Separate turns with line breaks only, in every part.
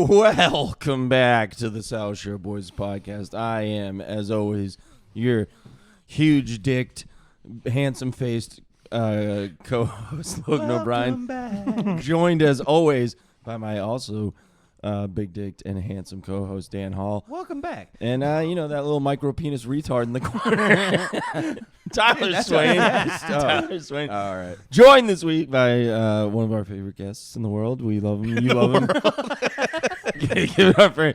Welcome back to the South Shore Boys podcast. I am, as always, your huge-dicked, handsome-faced co-host, Logan O'Brien. Joined, as always, by my also big-dicked and handsome co-host, Dan Hall.
Welcome back.
And, that little micro-penis retard in the corner, Tyler Swain. Tyler Swain.
All right.
Joined this week by one of our favorite guests in the world. We love him. You love him. Give it up for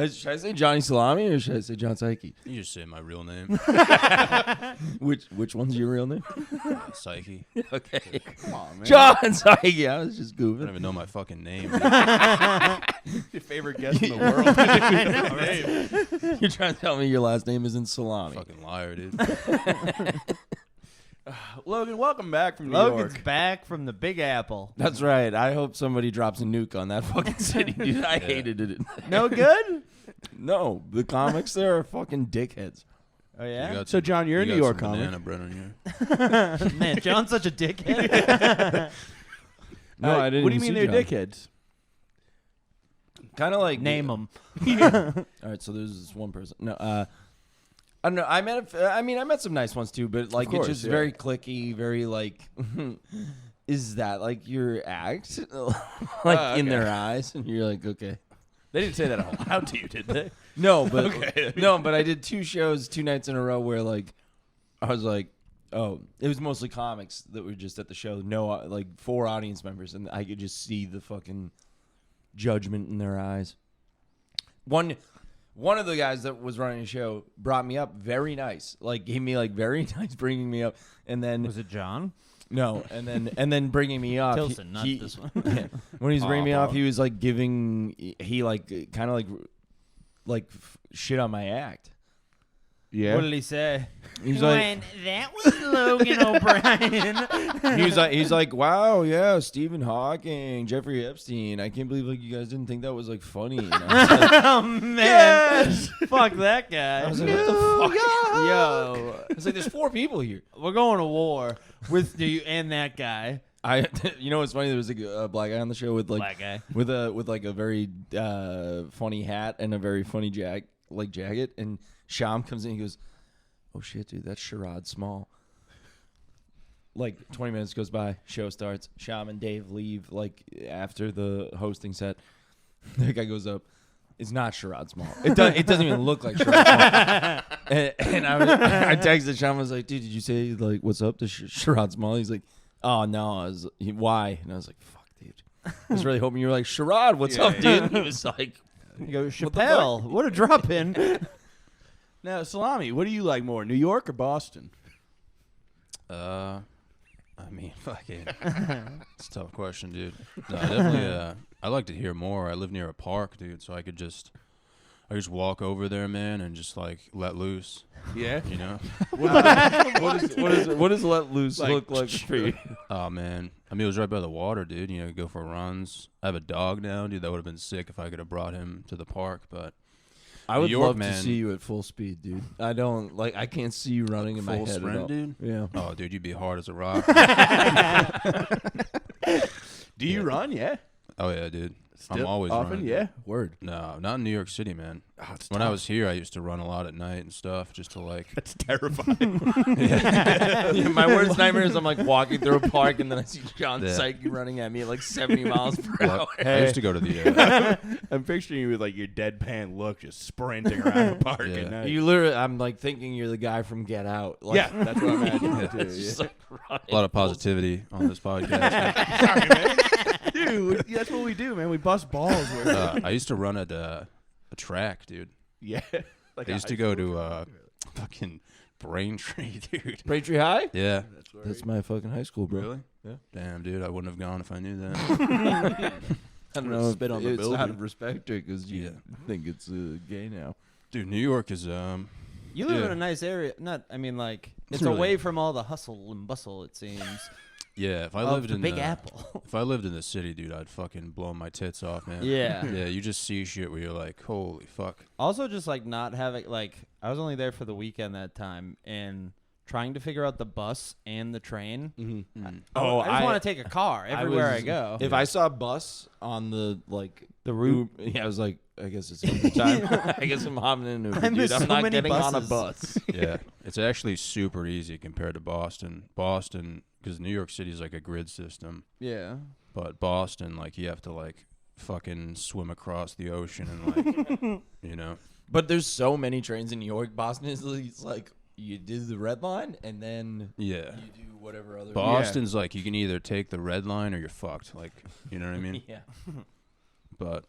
should I say Johnny Salami or should I say John Psyche?
You just say my real name.
Which one's your real name?
Psyche.
Okay.
Come on, man.
John Psyche. I was just
I don't
goofing.
even know my fucking name.
Your favorite guest in the world.
You're trying to tell me your last name isn't Salami.
Fucking liar, dude.
Logan, welcome back from New
Logan's
York.
back from the Big Apple.
That's right. I hope somebody drops a nuke on that fucking city, dude. I hated it.
No good?
No, the comics there are fucking dickheads.
Oh,
You
yeah?
got
So, John, you're a New York
some
comic.
banana bread on here.
Man, John's such a dickhead.
No, I didn't.
What do you mean they're dickheads?
Kind of like
Name them.
All right, so there's this one person. No, I don't know. I met some nice ones too, but like
course,
it's just
yeah.
very clicky, very like. Is that like your act, like in
okay.
their eyes, and you're like, okay.
They didn't say that out loud to you, did they?
No, but
Okay.
no, but I did 2 shows 2 nights in a row where like I was like, oh, it was mostly comics that were just at the show. No, like 4 audience members, and I could just see the fucking judgment in their eyes. One of the guys that was running the show brought me up very nice, like gave me like very nice bringing me up, and then
Was it John?
no, and then bringing me up.
Tilson, not this one.
Yeah. When he was bringing me off, he was like giving, he like kind of like shit on my act.
Yeah.
What did he say?
He's like,
that was Logan O'Brien.
he's like, wow, yeah, Stephen Hawking, Jeffrey Epstein. I can't believe like you guys didn't think that was like funny. And I was like,
Oh, man.
yes!
Fuck that guy.
I was like, what the fuck?
Yo,
I was like, there's 4 people here.
we're going to war with you and that guy.
You know what's funny? There was a black guy on the show with like
Black guy.
with like a very funny hat and a very funny jacket, and Sham comes in and he goes, oh shit, dude, that's Sherrod Small. Like 20 minutes goes by, show starts, Sham and Dave leave like after the hosting set. The guy goes up, it's not Sherrod Small. It doesn't even look like Sherrod Small. And I texted Sham, I was like, dude, did you say like what's up to Sherrod Small? He's like, oh no, why? And I was like, fuck, dude. I was really hoping you were like, Sherrod, what's up, dude? He was like,
You go, Chappelle, what a drop in.
Now, Salami, what do you like more, New York or Boston?
I mean, fucking. It's a tough question, dude. No, definitely. I like to hear more. I live near a park, dude, so I just walk over there, man, and just like let loose.
Yeah.
You know?
what does let loose look like for you?
Oh man, I mean it was right by the water, dude. You know, go for runs. I have a dog now, dude. That would have been sick if I could have brought him to the park, but.
I would
New York,
love
man.
to see you at full speed, dude. I can't see you running in my
Full
head
sprint,
at all.
dude?
Yeah.
Oh, dude, you'd be hard as a rock.
Do you run? Yeah.
Oh yeah, dude.
Still
I'm always
often.
running.
Yeah.
Word.
No, not in New York City, man.
Oh, it's
When I was here, I used to run a lot at night and stuff, just to like.
That's terrifying.
Yeah, my worst nightmare is I'm like walking through a park and then I see John
Yeah.
Psyche running at me at like 70 miles per hour.
I used to go to the.
I'm picturing you with like your deadpan look, just sprinting around the park
Yeah.
at night.
You literally, I'm like thinking you're the guy from Get Out. Like,
Yeah, that's what I'm imagining
Yeah.
too.
it's just
Yeah.
like running.
A lot of positivity on this podcast.
Sorry, man. Dude, that's what we do, man. We bust balls.
I used to run at a track, dude.
Yeah. Like
I used to go to fucking Braintree, dude.
Braintree High?
Yeah.
That's my fucking high school, bro.
Really?
Yeah.
Damn, dude, I wouldn't have gone if I knew that.
I don't know if
Spit on the
it's out
building.
of respect because you think it's gay now.
Dude, New York is
You live
Yeah.
in a nice area. It's
really-
away from all the hustle and bustle, it seems.
yeah. If I
of
lived
the
in
Big Apple.
if I lived in the city, dude, I'd fucking blow my tits off, man.
Yeah.
Yeah, you just see shit where you're like, holy fuck.
Also, just like not having I was only there for the weekend that time, and trying to figure out the bus and the train.
Mm-hmm.
Mm.
Oh,
I just want to take a car everywhere I go.
If I saw a bus on the like
The route.
Yeah, I was like, I guess it's Uber time. I guess I'm hopping in an Uber,
I miss
dude. I'm
so
not
many
getting on a
buses.
bus.
Yeah, it's actually super easy compared to Boston. Boston, because New York City is like a grid system,
Yeah.
but Boston, like you have to like fucking swim across the ocean and like,
But there's so many trains in New York. Boston is it's like you do the red line and then
Yeah.
you do whatever other.
Boston's like you can either take the red line or you're fucked. Like, you know what I mean?
Yeah.
But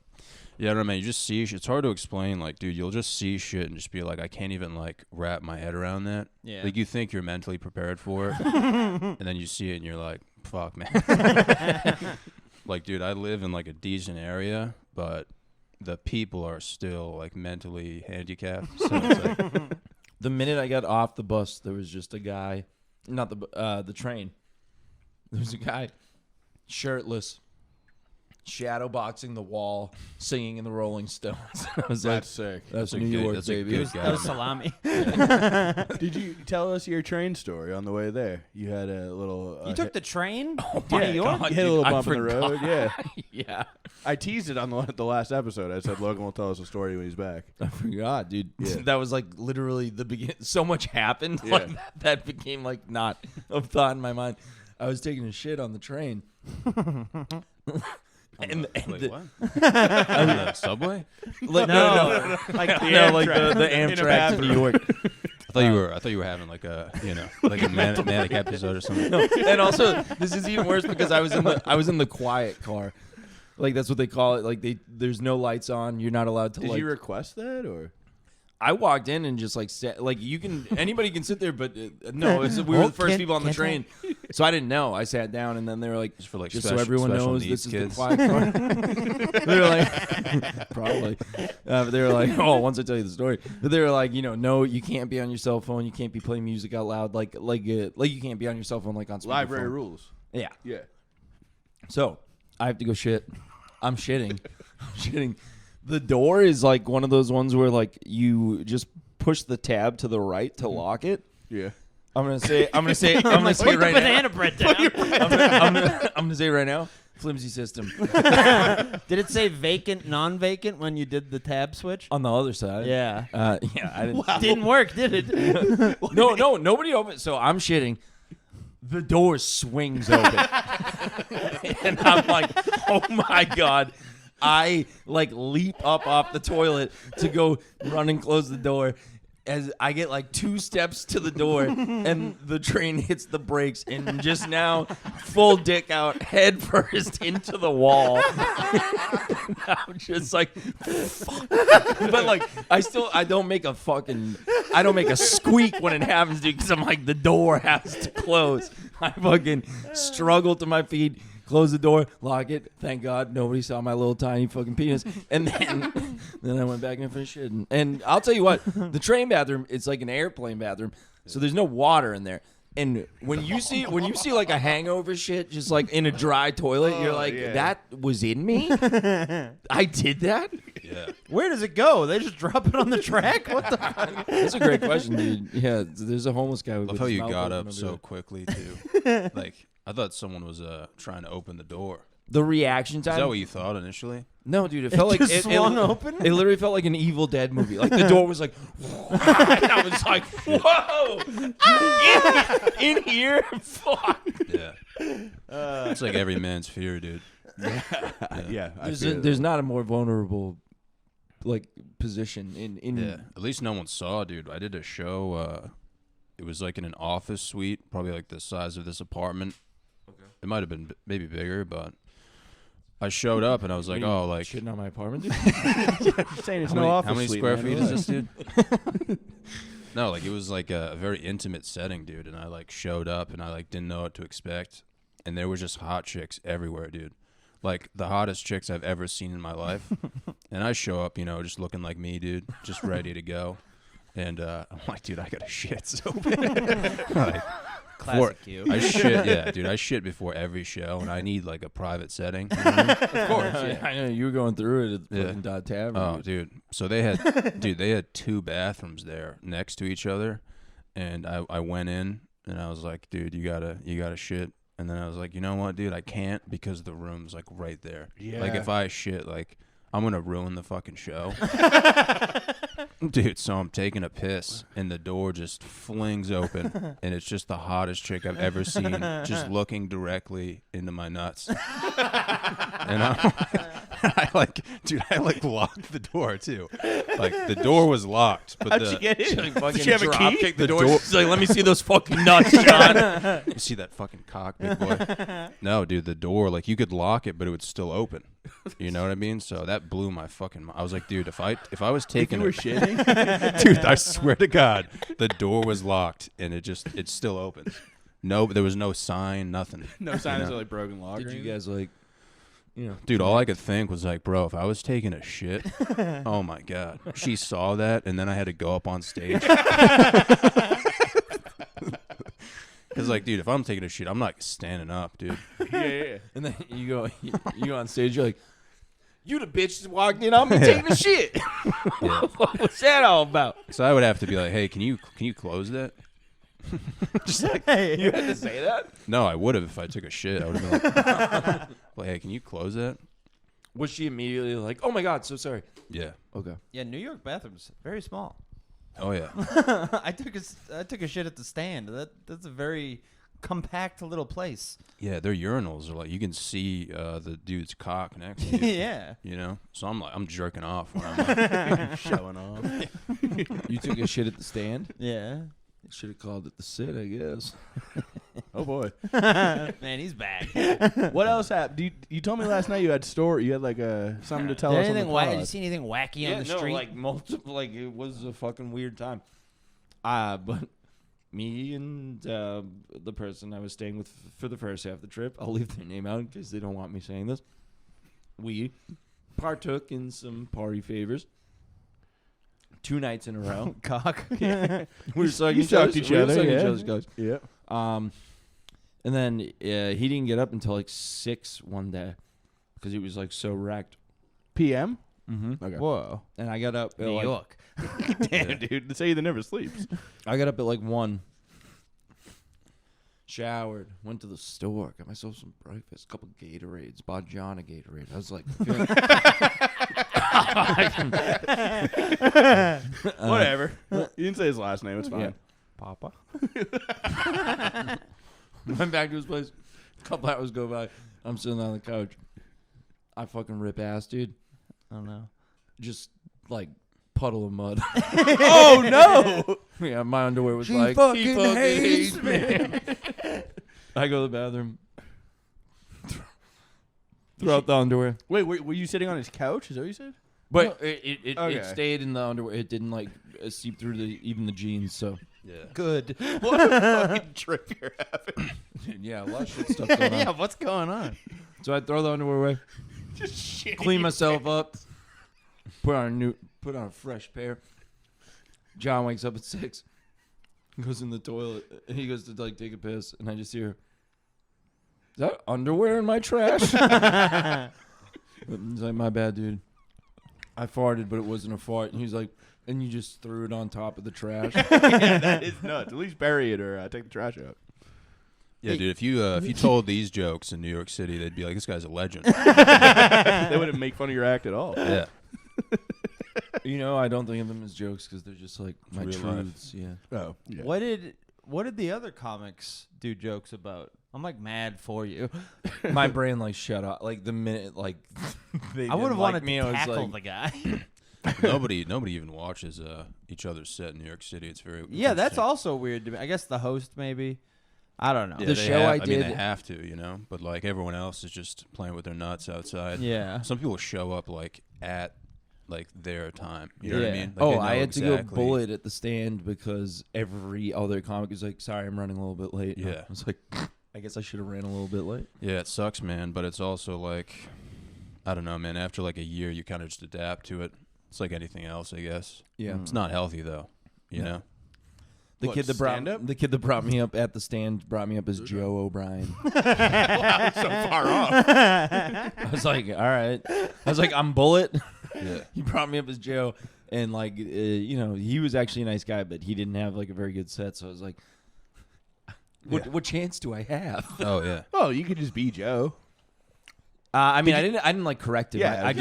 yeah, I don't know, man. You just see shit. It's hard to explain. Like, dude, you'll just see shit and just be like, I can't even like wrap my head around that.
Yeah.
Like, you think you're mentally prepared for it, and then you see it and you're like, fuck, man. Like, dude, I live in like a decent area, but the people are still like mentally handicapped. So it's like,
The minute I got off the bus, there was just a guy, not the train. There was a guy, shirtless, shadow boxing the wall, singing in the Rolling Stones. I was like,
That's sick.
that's
a
New
good-
York,
that's a
baby.
good
That was
man.
Salami.
Did you tell us your train story on the way there? You had a little.
You took the train to
yeah,
New York?
you hit a little
I
bump in the road. Yeah,
Yeah,
I teased it on the last episode. I said Logan will tell us a story when he's back.
I forgot, dude.
Yeah.
That was like literally the beginning. So much happened.
Yeah.
Like that became like not a thought in my mind. I was taking a shit on the train. And
wait,
the-
what? On the subway?
Like,
No.
like
the
no, like
Amtrak
the
in a
Amtrak to
bathroom.
New York.
I thought you were having like a like a manic episode or something.
No, and also this is even worse because I was in the quiet car, like that's what they call it. Like there's no lights on. You're not allowed to.
Did
like,
you request that or?
I walked in and just like sat, like anybody can sit there, but no, we were
Oh,
the first
can't-
people on the
can't
train, so I didn't know. I sat down and then they were like,
Just for like
just
special,
so everyone
special
knows,
needs
this
kids.
is the quiet car. They were like, probably, but they were like, oh, once I tell you the story, but they were like, no, you can't be on your cell phone, you can't be playing music out loud, like you can't be on your cell phone like on speakerphone.
Library rules.
Yeah.
Yeah.
So I have to go shit. I'm shitting. I'm shitting. The door is like one of those ones where like you just push the tab to the right to lock it.
Yeah.
I'm gonna say it right
Put the
now.
banana bread down.
I'm gonna say it right now. Flimsy system
Did it say vacant, non-vacant when you did the tab switch?
on the other side.
Yeah.
Yeah. I didn't.
Didn't work, did it?
No, nobody opened. So I'm shitting. The door swings open, and I'm like, "Oh my god!" I like leap up off the toilet to go run and close the door. As I get like 2 steps to the door, and the train hits the brakes, and just now, full dick out, head first into the wall. I'm just like, fuck. But like, I don't make a squeak when it happens, dude, because I'm like, the door has to close. I fucking struggle to my feet. Close the door, lock it. Thank God nobody saw my little tiny fucking penis. And then I went back and finished it. And I'll tell you what, the train bathroom, it's like an airplane bathroom, so there's no water in there. And when you see like a hangover shit just like in a dry toilet, you're like,
yeah.
that was in me? I did that?
Yeah.
Where does it go? They just drop it on the track? What the fuck?
That's a great question, dude. Yeah, there's a homeless guy.
Love how you got up so quickly too. Like I thought someone was trying to open the door.
The reaction time.
Is that what you thought initially?
No, dude, it felt like
just swung open?
It literally felt like an Evil Dead movie. Like the door was like, and I was like, whoa, in here, fuck.
Yeah. It's like every man's fear, dude.
Yeah. I
There's,
feel that.
there's not a more vulnerable like position in.
Yeah. At least no one saw, dude. I did a show. It was like in an office suite, probably like the size of this apartment. Okay. It might have been maybe bigger, but I showed up and I was like, oh, like
shitting on my apartment, dude.
saying it's
how
no
many,
office
how many
suite,
square
man.
feet
Relax.
is this, dude? No, like it was like a very intimate setting, dude. And I like showed up and I like didn't know what to expect. And there was just hot chicks everywhere, dude. Like the hottest chicks I've ever seen in my life. And I show up, just looking like me, dude, just ready to go. And I'm like, dude, I got to shit so bad. Like,
Classic you.
I shit, yeah, dude. I shit before every show, and I need like a private setting. You know what I mean?
Of course, yeah. I know you were going through it at the
Yeah.
fucking Dot Tavern.
Oh, dude. So they had 2 bathrooms there next to each other, and I went in and I was like, dude, you gotta shit. And then I was like, you know what, dude, I can't because the room's like right there.
Yeah.
Like if I shit, like I'm gonna ruin the fucking show. Dude, so I'm taking a piss and the door just flings open and it's just the hottest chick I've ever seen just looking directly into my nuts. And I locked the door too. Like the door was locked, but
How'd you get in?
Did
she have a key?
Kick the door. She's like, let me see those fucking nuts, John.
You see that fucking cock, big boy? No, dude, the door, like you could lock it, but it would still open. You know what I mean? So that blew my fucking mind. I was like, dude, if I was taking
You were shitting?
dude, I swear to God, the door was locked and it still opens. No, there was no sign, nothing.
No sign of like broken lock.
Did you guys like,
Dude, all I could think was like, bro, if I was taking a shit, oh my God. She saw that and then I had to go up on stage. Because, like, dude, if I'm taking a shit, I'm not standing up, dude.
Yeah.
and then you go on stage, you're like, you the bitch that walked in on me taking a shit.
Yeah.
What's that all about?
So I would have to be like, hey, can you close that?
Just like, you had to say that?
No, I would have if I took a shit. I would have been like, hey, can you close that?
Was she immediately like, oh my God, so sorry?
Yeah.
Okay.
Yeah, New York bathrooms very small.
Oh, yeah.
I took a shit at the stand. That's a very compact little place.
Yeah, their urinals are like, you can see the dude's cock next to you.
Yeah.
You know? So I'm jerking off when I'm like,
Showing off.
You took a shit at the stand?
Yeah.
Should have called it the sit, I guess.
Oh boy.
Man, he's back.
What else happened? You told me last night you had like something to tell us.
Did
on the
you see anything wacky on the street?
like multiple, like it was a fucking weird time. But me and the person I was staying with for the first half of the trip, I'll leave their name out because they don't want me saying this. We partook in some party favors 2 nights in a row.
Cock.
We were sucking
you
each
sucked
other's-
each
we were
other,
sucking
yeah.
each other's cocks.
Yeah.
And then he didn't get up until like 6 one day because he was like so wrecked.
PM.
Mm-hmm.
Okay.
Whoa.
And I got up at
New
like,
York.
Damn, dude. They say that never sleeps.
I got up at like 1. Showered, went to the store, got myself some breakfast, a couple Gatorades, bought John a Gatorade. I was like,
Whatever. You didn't say his last name. It's fine.
Yeah.
Papa.
went back to his place. A couple hours go by. I'm sitting on the couch. I fucking rip ass, dude.
Oh no.
Just like puddle of mud.
Oh no!
Yeah, my underwear was
She
like,
fucking
he fucking
hates
hates me. I go to the bathroom. Throw out the underwear.
Wait, were you sitting on his couch? Is that what you said?
But it
Okay.
stayed in the underwear. It didn't like seep through even the jeans. So
yeah.
Good.
What a fucking trip you're having.
yeah, a lot of shit stuff going on.
Yeah, what's going on?
So I throw the underwear away,
Just shit.
clean myself up, put on a fresh pair. John wakes up at 6, goes in the toilet, and he goes to like take a piss, and I just hear, "Is that underwear in my trash?" He's like, "My bad, dude. I farted, but it wasn't a fart." And he's like, "And you just threw it on top of the trash."
Yeah, that is nuts. At least bury it or take the trash out.
Yeah, dude, if you told these jokes in New York City, they'd be like, this guy's a legend.
They wouldn't make fun of your act at all.
Yeah.
I don't think of them as jokes because they're just like my
real life.
truths. Yeah.
Oh, yeah.
What did the other comics do jokes about? I'm like mad for you.
My brain like shut off. Like the minute like they
I would have
didn't
wanted
like me,
to
I was
tackle
like,
the guy.
Nobody even watches each other's set in New York City. It's very
Yeah, that's
interesting.
also weird to me. I guess the host maybe. I don't know.
Yeah,
The
they
show
have,
I
mean, they
did-
have to, but like everyone else is just playing with their nuts outside.
Yeah.
Some people show up like at like their time. You know what I
Yeah.
mean? Like, they know
I had to go
exactly-
bullet at the stand because every other comic is like, "Sorry, I'm running a little bit late."
Yeah.
I was like, I guess I should have ran a little bit late.
Yeah, it sucks, man. But it's also like, I don't know, man. After like a year, you kind of just adapt to it. It's like anything else, I guess.
Yeah.
It's not healthy though. You know.
The
What,
kid that brought me up at the stand brought me up as Joe O'Brien.
So far off.
I was like, all right. I was like, I'm Bullet.
Yeah.
He brought me up as Joe, and like, he was actually a nice guy, but he didn't have like a very good set. So I was like, what chance do I have?
Oh yeah.
Oh, you could just be Joe.
I mean, I didn't like correct him.
Yeah,
I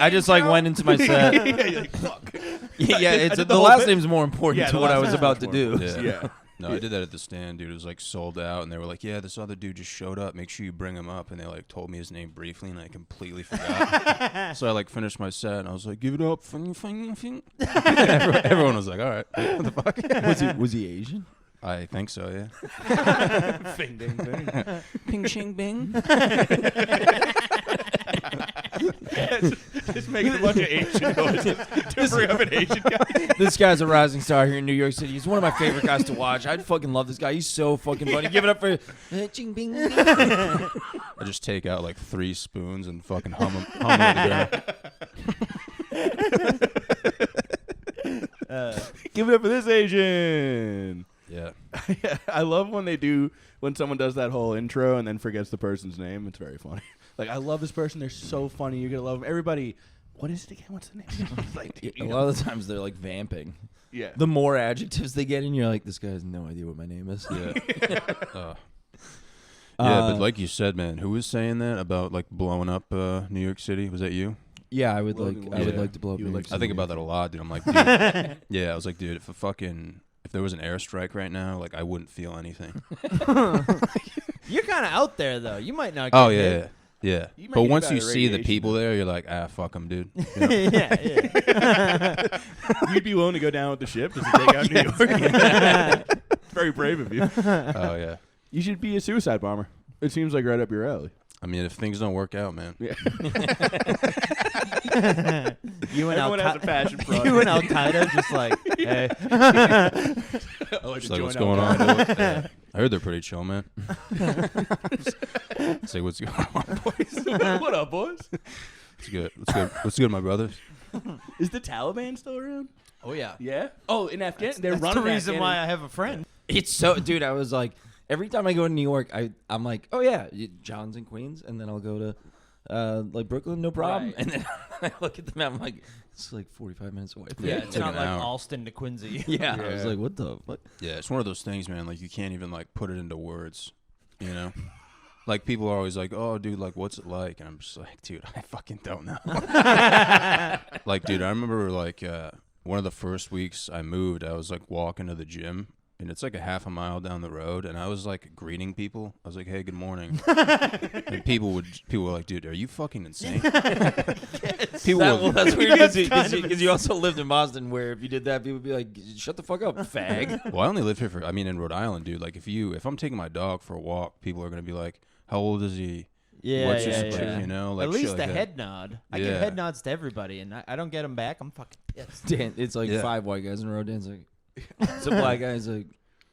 just like went into my set.
You're like, fuck.
Yeah, it's
did
the
the whole
last
bit.
name's more important
Yeah,
to
the
what I
last
was
name's
about
much
to
more
do.
Yeah.
No, I did that at the stand, dude. It was like sold out, and they were like, "Yeah, this other dude just showed up. Make sure you bring him up." And they like told me his name briefly, and I completely forgot. So I like finished my set, and I was like, "Give it up, fing, fing, fing." Everyone was like, "All right, what the fuck?"
Was he Asian?
I think so, yeah.
Fing, ding, ding.
Ping, shing, bing.
Just making a bunch of Asian noises to bring up an Asian guy.
This guy's a rising star here in New York City. He's one of my favorite guys to watch. I'd fucking love this guy. He's so fucking funny. Give it up for ching bing.
I just take out like 3 spoons and fucking hum them together.
Give it up for this Asian.
Yeah.
I love when someone does that whole intro and then forgets the person's name. It's very funny. Like, I love this person. They're so funny. You're going to love them. Everybody, what is it again? What's the name? It's like, dude,
A lot of the times they're like vamping.
yeah.
The more adjectives they get in, you're like, this guy has no idea what my name is.
Yeah. Yeah, but like you said, man, who was saying that about like blowing up New York City? Was that you?
Yeah, I would
Logan
like.
was-
I would
yeah.
like to blow up.
You would
New
like
York
to
I
City.
think about that a lot, dude. I'm like, dude. Yeah, I was like, dude, if there was an airstrike right now, like I wouldn't feel anything.
You're kind of out there though. You might not. Get
Oh
hit.
yeah.
You might
But
get
once
about
you
the
see the
radiation,
people
though.
there, you're like, fuck them, dude. You know?
Yeah.
You'd be willing to go down with the ship just to take out New York. Very brave of you.
Oh yeah.
You should be a suicide bomber. It seems like right up your alley.
I mean, if things don't work out, man.
Yeah.
You and
Everyone has a passion project.
You and Al Qaeda just like, hey.
I like
It's
to
like,
join
what's
Al
going on?
Qaeda.
Yeah. I heard they're pretty chill, man. Say, what's going on, boys?
What up, boys?
It's good. What's good, my brothers?
Is the Taliban still around?
Oh yeah.
Yeah. Oh, in Afghanistan, they're
That's
running
the reason
Afghanistan.
why I have a friend.
It's so, dude. I was like, every time I go to New York, I'm like, oh yeah, John's in Queens, and then I'll go to like Brooklyn, no problem.
Right.
And then I look at the map, I'm like, it's like 45 minutes away. From
Yeah,
here.
it's
took
not
an
like
hour.
Alston to Quincy.
Yeah, I
Yeah.
was like, what the fuck?
Yeah, it's one of those things, man. Like you can't even like put it into words, you know. Like people are always like, "Oh, dude, like what's it like?" And I'm just like, "Dude, I fucking don't know." Like, dude, I remember like one of the first weeks I moved, I was like walking to the gym, and it's like a half a mile down the road, and I was like greeting people. I was like, "Hey, good morning," and people were like, "Dude, are you fucking insane?" People were,
That's weird because you also lived in Boston, where if you did that, people would be like, shut the fuck up, fag.
well, I only lived here in Rhode Island, dude. Like if I'm taking my dog for a walk, people are gonna be like, "How old is he?"
Yeah,
What's
yeah,
his,
yeah.
like, you know, like
At
shit
least
like
a
that.
head nod. I give
Yeah.
head nods to everybody, and I don't get them back. I'm fucking pissed.
Dan, it's like
Yeah.
5 white guys in a row. Dan's like, it's a black guy. He's like,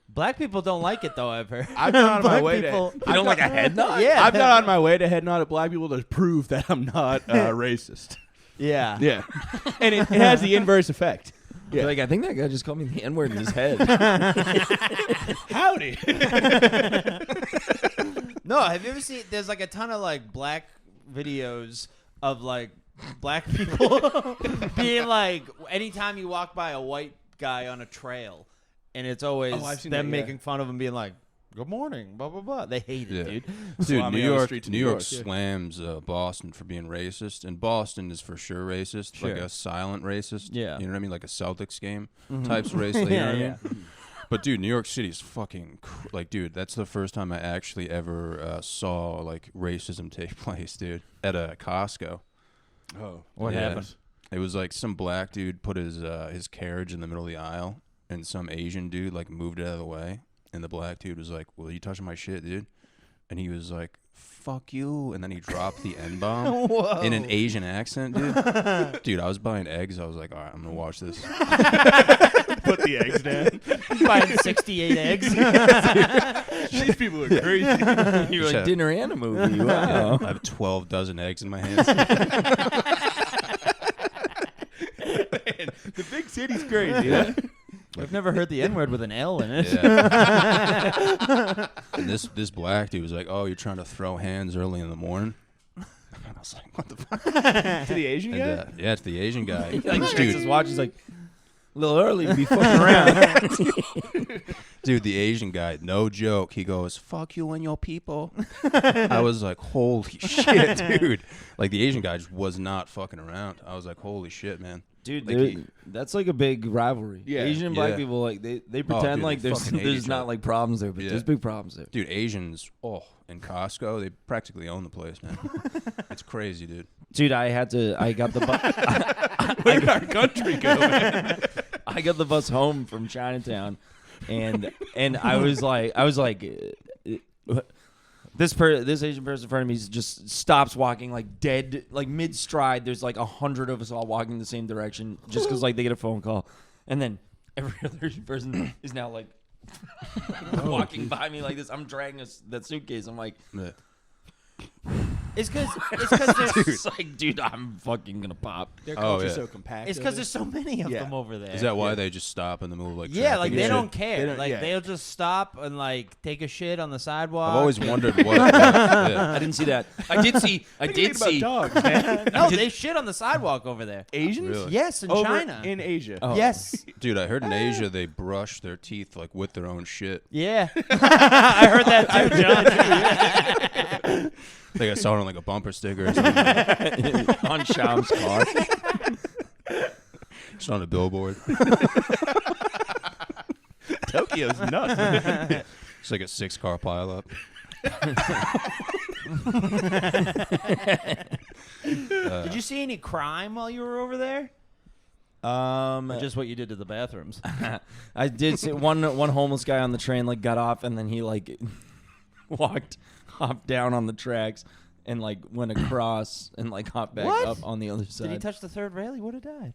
Black people don't like it though. I've heard.
I've gone on my
Black
way
people.
to.
you don't like a head nod?
Yeah,
I've gone on my way to head nod at black people to prove that I'm not racist.
Yeah.
Yeah, and it has the inverse effect. Yeah.
Like, I think that guy just called me the N-word in his head.
Howdy.
No, have you ever seen? There's like a ton of like black videos of like black people being like, anytime you walk by a white guy on a trail, and it's always
Oh, I've seen
them
that, yeah.
making fun of him, being like, "Good morning," blah blah blah. They hate it,
Yeah.
dude.
Dude,
Salami on the streets of
New
New
York
York, yeah.
slams Boston for being racist, and Boston is for sure racist, like
Sure.
a silent racist.
Yeah.
You know what I mean, like a Celtics game types of racist. You know what I mean? But dude, New York City is fucking like, dude. That's the first time I actually ever saw like racism take place, dude, at a Costco.
Oh,
What
Yeah.
happened?
It was like some black dude put his carriage in the middle of the aisle, and some Asian dude like moved it out of the way, and the black dude was like, "Well, you touching my shit, dude?" And he was like, "Fuck you!" And then he dropped the N-bomb in an Asian accent, dude. Dude, I was buying eggs. I was like, "All right, I'm gonna watch this."
Put the eggs down.
Buying 68 eggs.
These people are crazy.
You were
Yeah.
like, dinner and a movie.
Yeah,
Wow.
I have 12 dozen eggs in my hands.
The big city's crazy. Huh?
I've never heard the N word with an L in it.
Yeah. And this black dude was like, "Oh, you're trying to throw hands early in the morning?" And I was like, "What the fuck?"
To the Asian guy.
And, yeah, it's the Asian guy.
He like
This
checks his watch. He's like little early to be fucking around.
Dude, the Asian guy, no joke. He goes, "Fuck you and your people." I was like, "Holy shit, dude!" Like the Asian guy just was not fucking around. I was like, "Holy shit, man."
Dude,
Like
that's like a big rivalry.
Yeah.
Asian and black
Yeah.
people, like they pretend
dude,
like
they
there's
fucking hate each
not
other.
like problems there, but
Yeah.
there's big problems there.
Dude, Asians, in Costco, they practically own the place, man. It's crazy, dude.
Dude, I got the bus.
Where did our country go, man?
I got the bus home from Chinatown, and I was like, this Asian person in front of me just stops walking like dead, like mid stride. There's like 100 of us all walking the same direction just because like they get a phone call, and then every other Asian person is now like walking by me like this. I'm dragging that suitcase. I'm like.
Yeah.
It's because there's
It's like, dude, I'm fucking gonna pop.
Their
Oh,
culture's
yeah.
so compact.
it's because there's so many of
Yeah.
them over there.
Is that why they just stop in the middle of like
Yeah,
traffic
like
and
they
shit?
don't care.
They don't-
Like
yeah.
they'll just stop and like take a shit on the sidewalk.
I've always
and-
wondered what. Yeah.
I didn't see that. I did see.
dogs, man.
No, they shit on the sidewalk over there.
Asians?
Really?
Yes, in
Over
China.
in Asia.
Oh.
Yes.
Dude, I heard in Asia they brush their teeth like with their own shit.
Yeah. I heard that too, John.
I think I saw it on like a bumper sticker or something.
On Sham's car.
Just on a billboard.
Tokyo's nuts.
It's like a 6-car pileup.
Did you see any crime while you were over there? Or just what you did to the bathrooms?
I did see one homeless guy on the train like got off and then he like hopped down on the tracks and like went across and like hopped back
What?
up on the other side.
Did he touch the third rail? He would have died.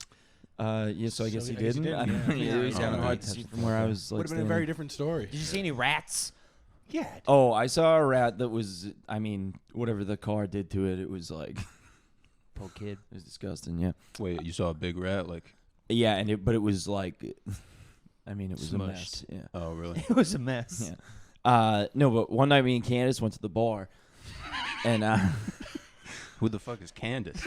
Yeah, so I guess he
I guess he
didn't.
didn't,
I don't
yeah.
know. It was
Yeah.
kind of
Oh,
hard
he
to see
touched
from where I was like.
Would have been a
standing.
very different story.
Did you see any rats?
Yeah.
Oh, I saw a rat that was. I mean, whatever the car did to it, it was like.
Poor kid.
It was disgusting. Yeah.
Wait, you saw a big rat? Like,
Yeah, but it was like. I mean, it was a mess.
Smushed.
Yeah.
oh, really?
It was a mess.
Yeah. No, but one night me and Candace went to the bar, and
Who the fuck is Candace?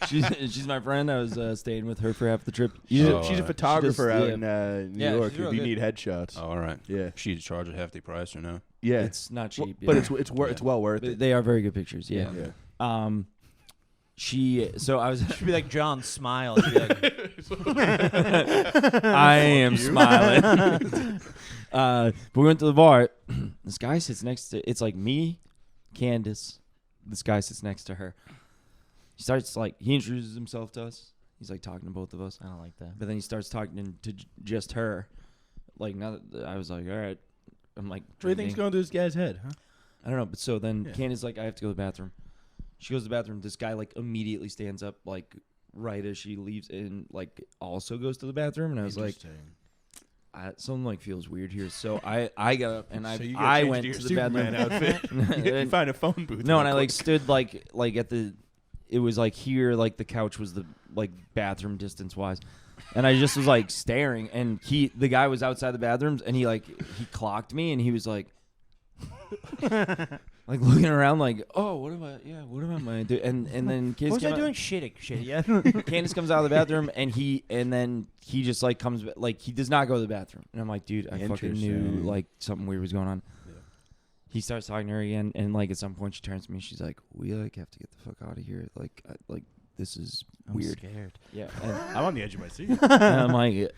she's my friend. I was staying with her for half the trip.
She's
Oh,
a
she
photographer
just-
out
yeah.
in New
Yeah,
York.
she's
If
real
you
good.
need headshots.
Oh, all right.
Yeah.
She charge a hefty price or no?
Yeah.
It's not
Well,
cheap,
but
yeah.
it's well worth
But
it.
they are very good pictures. Yeah.
Yeah.
So I was.
Should be like John smile. Should be like,
I am smiling. But we went to the bar. This guy sits next to. It's like me, Candace. This guy sits next to her. He starts like he introduces himself to us. He's like talking to both of us.
I don't like that.
But then he starts talking to just her. Like now that I was like, all right. I'm like,
What do you think's
drinking.
going through this guy's head, huh?
I don't know. But so then
Yeah.
Candace's like, I have to go to the bathroom. She goes to the bathroom. This guy like immediately stands up like right as she leaves and like also goes to the bathroom. And I was like, something like feels weird here. So I got up and
So you got
I
changed
went
to your
to the
Superman
bathroom.
outfit. You find a phone booth.
No,
real
and I like
quick.
stood like at the. It was like here, like the couch was the like bathroom distance wise, and I just was like staring. And the guy was outside the bathrooms, and he clocked me, and he was like, like looking around, like, oh, what am I doing? And then
What
Candace
was I
came
doing?
out,
Shit, yeah.
Candace comes out of the bathroom, and then he just like comes like he does not go to the bathroom, and I'm like, dude, I fucking knew
Interesting.
like something weird was going on. He starts talking to her again, and like at some point she turns to me. She's like, "We like have to get the fuck out of here. Like this is weird."
Scared.
Yeah, and,
I'm on the edge of my seat.
and I'm like,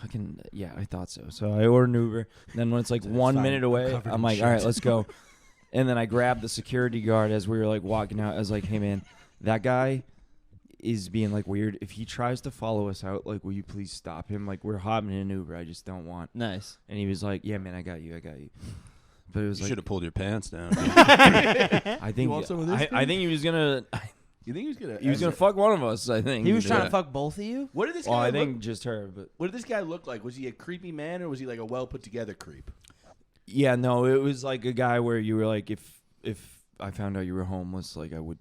"Fucking yeah, I thought so." So I order an Uber. And then when it's like 1
fine.
minute
I'm
away,
covered
I'm
in
like, "All right,
shit."
let's go." And then I grabbed the security guard as we were like walking out. I was like, "Hey man, that guy is being like weird. If he tries to follow us out, like, will you please stop him? Like, we're hopping in an Uber. I just don't want."
Nice.
And he was like, "Yeah, man, I got you. But it was
You
like,
should have pulled your pants down.
I think
want some of this,
I think he was gonna
You think
he was gonna fuck one of us. I think
He was trying
Yeah.
to fuck both of you?
What did this guy
Well, I
look?
think just her, but
What did this guy look like? Was he a creepy man or was he like a well put together creep?
yeah, no, it was like a guy where you were like, if I found out you were homeless, like I would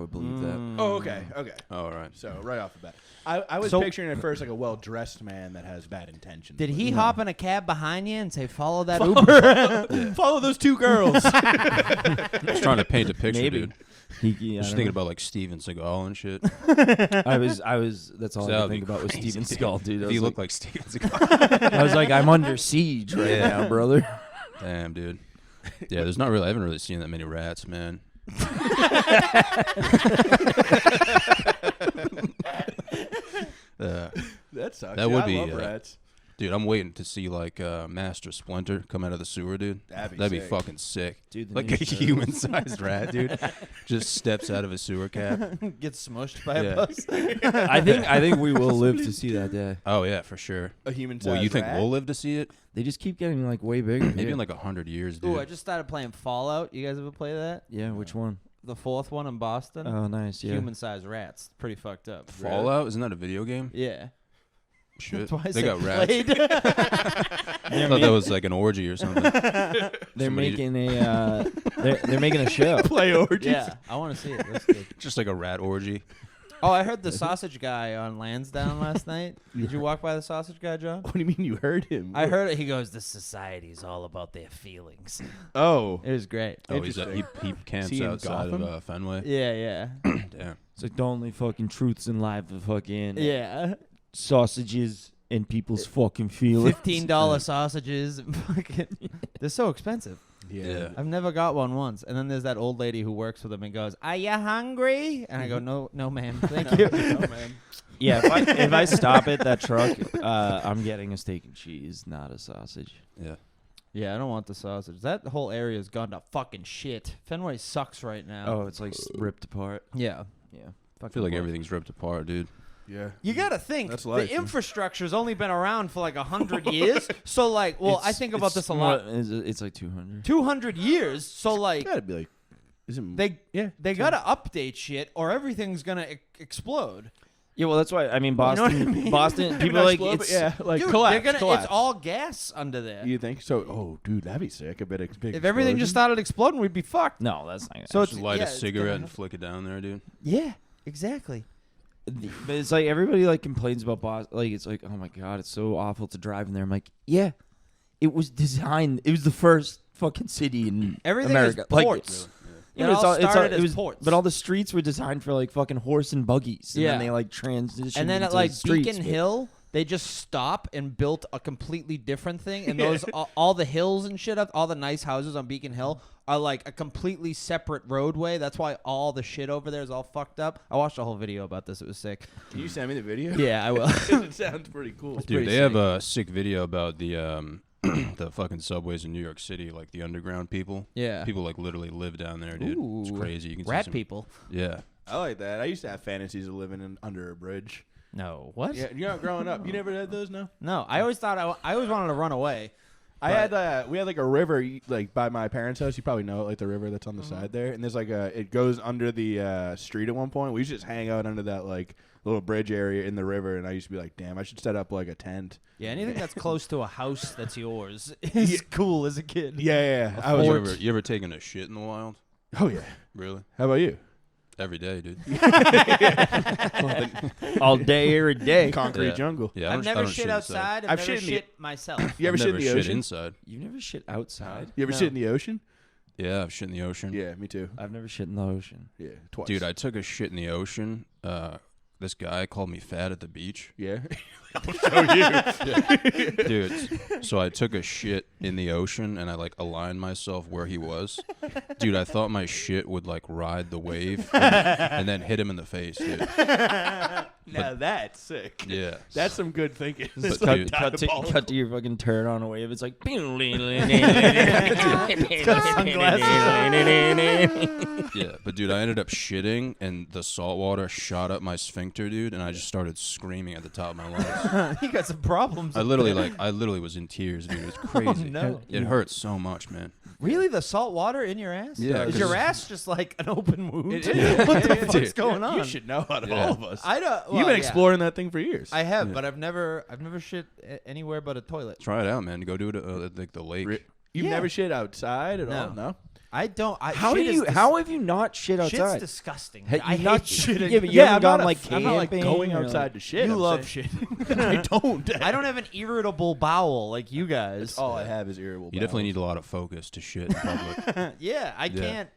believe that.
Oh, okay, okay.
All right.
So right off the bat, I was
So-
picturing at first like a well dressed man that has bad intentions.
Did he
But-
hop in a cab behind you and say, follow that Uber?
Follow those two girls.
I was trying to paint a picture,
Maybe.
dude. Just thinking about like Steven Seagal and shit.
I was. That's all I
That
could
would
think
be
about was
crazy,
Steven
dude.
Seagal, dude.
If you look like Steven Seagal.
I was like, I'm under siege right now, brother.
Damn, dude. Yeah, there's not really. I haven't really seen that many rats, man.
That sucks.
That would
I
be,
love rats.
Dude, I'm waiting to see like Master Splinter come out of the sewer, dude.
That'd
be
sick.
fucking sick.
Dude, the
Like
new
a
Turtles.
human-sized rat, dude, just steps out of a sewer cap.
Gets smushed by
Yeah.
a bus.
I think we will live to see that day.
Oh yeah, for sure.
A human.
Well, you think we'll live to see it?
They just keep getting like way bigger.
Maybe in like 100 years, dude.
Ooh, I just started playing Fallout. You guys ever play that?
Yeah, which one?
The fourth one in Boston.
Oh, nice. Yeah.
Human-sized rats. Pretty fucked up.
Fallout? Isn't that a video game?
Yeah.
Shit.
That's why I
They
said
got rats.
played.
I thought that was like an orgy or something.
They're
Somebody-
making a they're making a show.
play orgies?
Yeah, I want to see it. That's good.
Just like a rat orgy.
Oh, I heard the sausage guy on Lansdowne last night. Did you walk by the sausage guy, John?
What do you mean you heard him?
I heard it. He goes, "This society's all about their feelings."
Oh.
It was great.
Oh, he camps
he in
outside
Gotham?
of Fenway.
Yeah,
Damn.
It's like the only fucking truths in life are fucking
yeah.
sausages and people's fucking feelings.
$15 sausages. And fucking, they're so expensive.
Yeah.
I've never got one once. And then there's that old lady who works with him and goes, "Are you hungry?" And I go, "No, ma'am, thank you."
No, man.
Yeah, if I stop at that truck, I'm getting a steak and cheese, not a sausage.
Yeah.
Yeah, I don't want the sausage. That whole area's gone to fucking shit. Fenway sucks right now.
Oh, it's like ripped apart.
Yeah.
Yeah.
I feel like everything's ripped apart, dude.
Yeah.
You gotta think
That's life,
the
man.
infrastructure's only been around for like 100 years. So like, well, I think about this a lot.
It's like 200.
200 years. So like,
Gotta be like. Is it?
they gotta update shit or everything's gonna explode.
Yeah, well, that's why I mean
know what
Boston.
I mean?
Boston people are like
Explode,
it's
but yeah, like
Dude,
collapse.
they're gonna.
collapse.
It's all gas under there.
You think so? Oh, dude, that'd be sick. A big
If everything just started exploding, we'd be fucked.
no, that's not.
So
Just light
yeah,
a
it's
cigarette
gonna
and
happen.
flick it down there, dude.
Yeah, exactly.
But it's like everybody like complains about Boston. Like it's like, oh my god, it's so awful to drive in there. I'm like, yeah, it was designed. It was the first fucking city in
Everything
America.
is
Like,
ports.
you
It
know,
all started
it
as
was,
ports.
but all the streets were designed for like fucking horse and buggies. And
Yeah.
then they like transitioned.
And then at
into
like
streets,
Beacon
but-
Hill, they just stop and built a completely different thing. And those all the hills and shit, all the nice houses on Beacon Hill are like a completely separate roadway. That's why all the shit over there is all fucked up. I watched a whole video about this. It was sick.
Can you send me the video?
Yeah, I will.
It sounds pretty cool.
Dude,
pretty
they have
sick.
a sick video about the the fucking subways in New York City, like the underground people.
Yeah.
People like literally live down there, dude. It's
Ooh.
crazy. You can see
Rat
some,
people.
Yeah.
I like that. I used to have fantasies of living under a bridge.
No, what?
Yeah, you know, growing up, you never had those, no?
No, I always thought I always wanted to run away.
I had we had like a river like by my parents' house. You probably know it, like the river that's on the side there. And there's like it goes under the street at one point. We used to just hang out under that like little bridge area in the river. And I used to be like, damn, I should set up like a tent.
Yeah, anything that's close to a house that's yours is cool as a kid.
Yeah. I was.
You ever taken a shit in the wild?
Oh yeah.
Really?
How about you?
Every day, dude.
all day, every day.
Concrete
Yeah.
jungle.
Yeah, I
I've
don't- I
never
don't
shit
inside.
outside.
I've
I've never
shit in the-
shit myself.
You ever
I've
shit in
never
the ocean?
inside.
You've never shit outside.
You ever
No.
shit in the ocean?
Yeah, I've shit in the ocean.
Yeah, me too.
I've never shit in the ocean.
Yeah, twice.
Dude, I took a shit in the ocean. This guy called me fat at the beach.
Yeah.
Dude, so I took a shit in the ocean and I like aligned myself where he was. Dude, I thought my shit would like ride the wave and then hit him in the face, dude.
Now that's sick.
Yeah.
That's some good thinking.
But
cut,
dude,
cut to your fucking turd on a wave. It's like.
yeah, but dude, I ended up shitting and the salt water shot up my sphincter, dude, and I just started screaming at the top of my lungs.
You got some problems.
I literally was in tears, dude. It was crazy.
no.
It hurts so much, man.
Really, the salt water in your ass?
Yeah,
Is
'cause-
your ass just like an open wound?
It is.
What the
It
fuck's
is.
going on?
You should know out of
Yeah.
all of us.
I don't.
You've been exploring that thing for years.
I have,
Yeah.
but I've never shit anywhere but a toilet.
Try it out, man. Go do it at like the lake.
You've
Yeah.
never shit outside at all?
No.
No?
I don't.
How do you? How have you not shit
Shit's
outside?
disgusting.
Hey,
I
you
hate
not-
shitting.
Yeah, but you haven't
I'm
gone
not
like
I'm not like
camping
going
or,
outside
like-
to shit.
You
I'm
love
saying-
shit.
I don't.
I don't have an irritable bowel like you guys.
That's all I have is irritable.
You definitely need a lot of focus to shit in public.
Yeah, I
Yeah.
can't.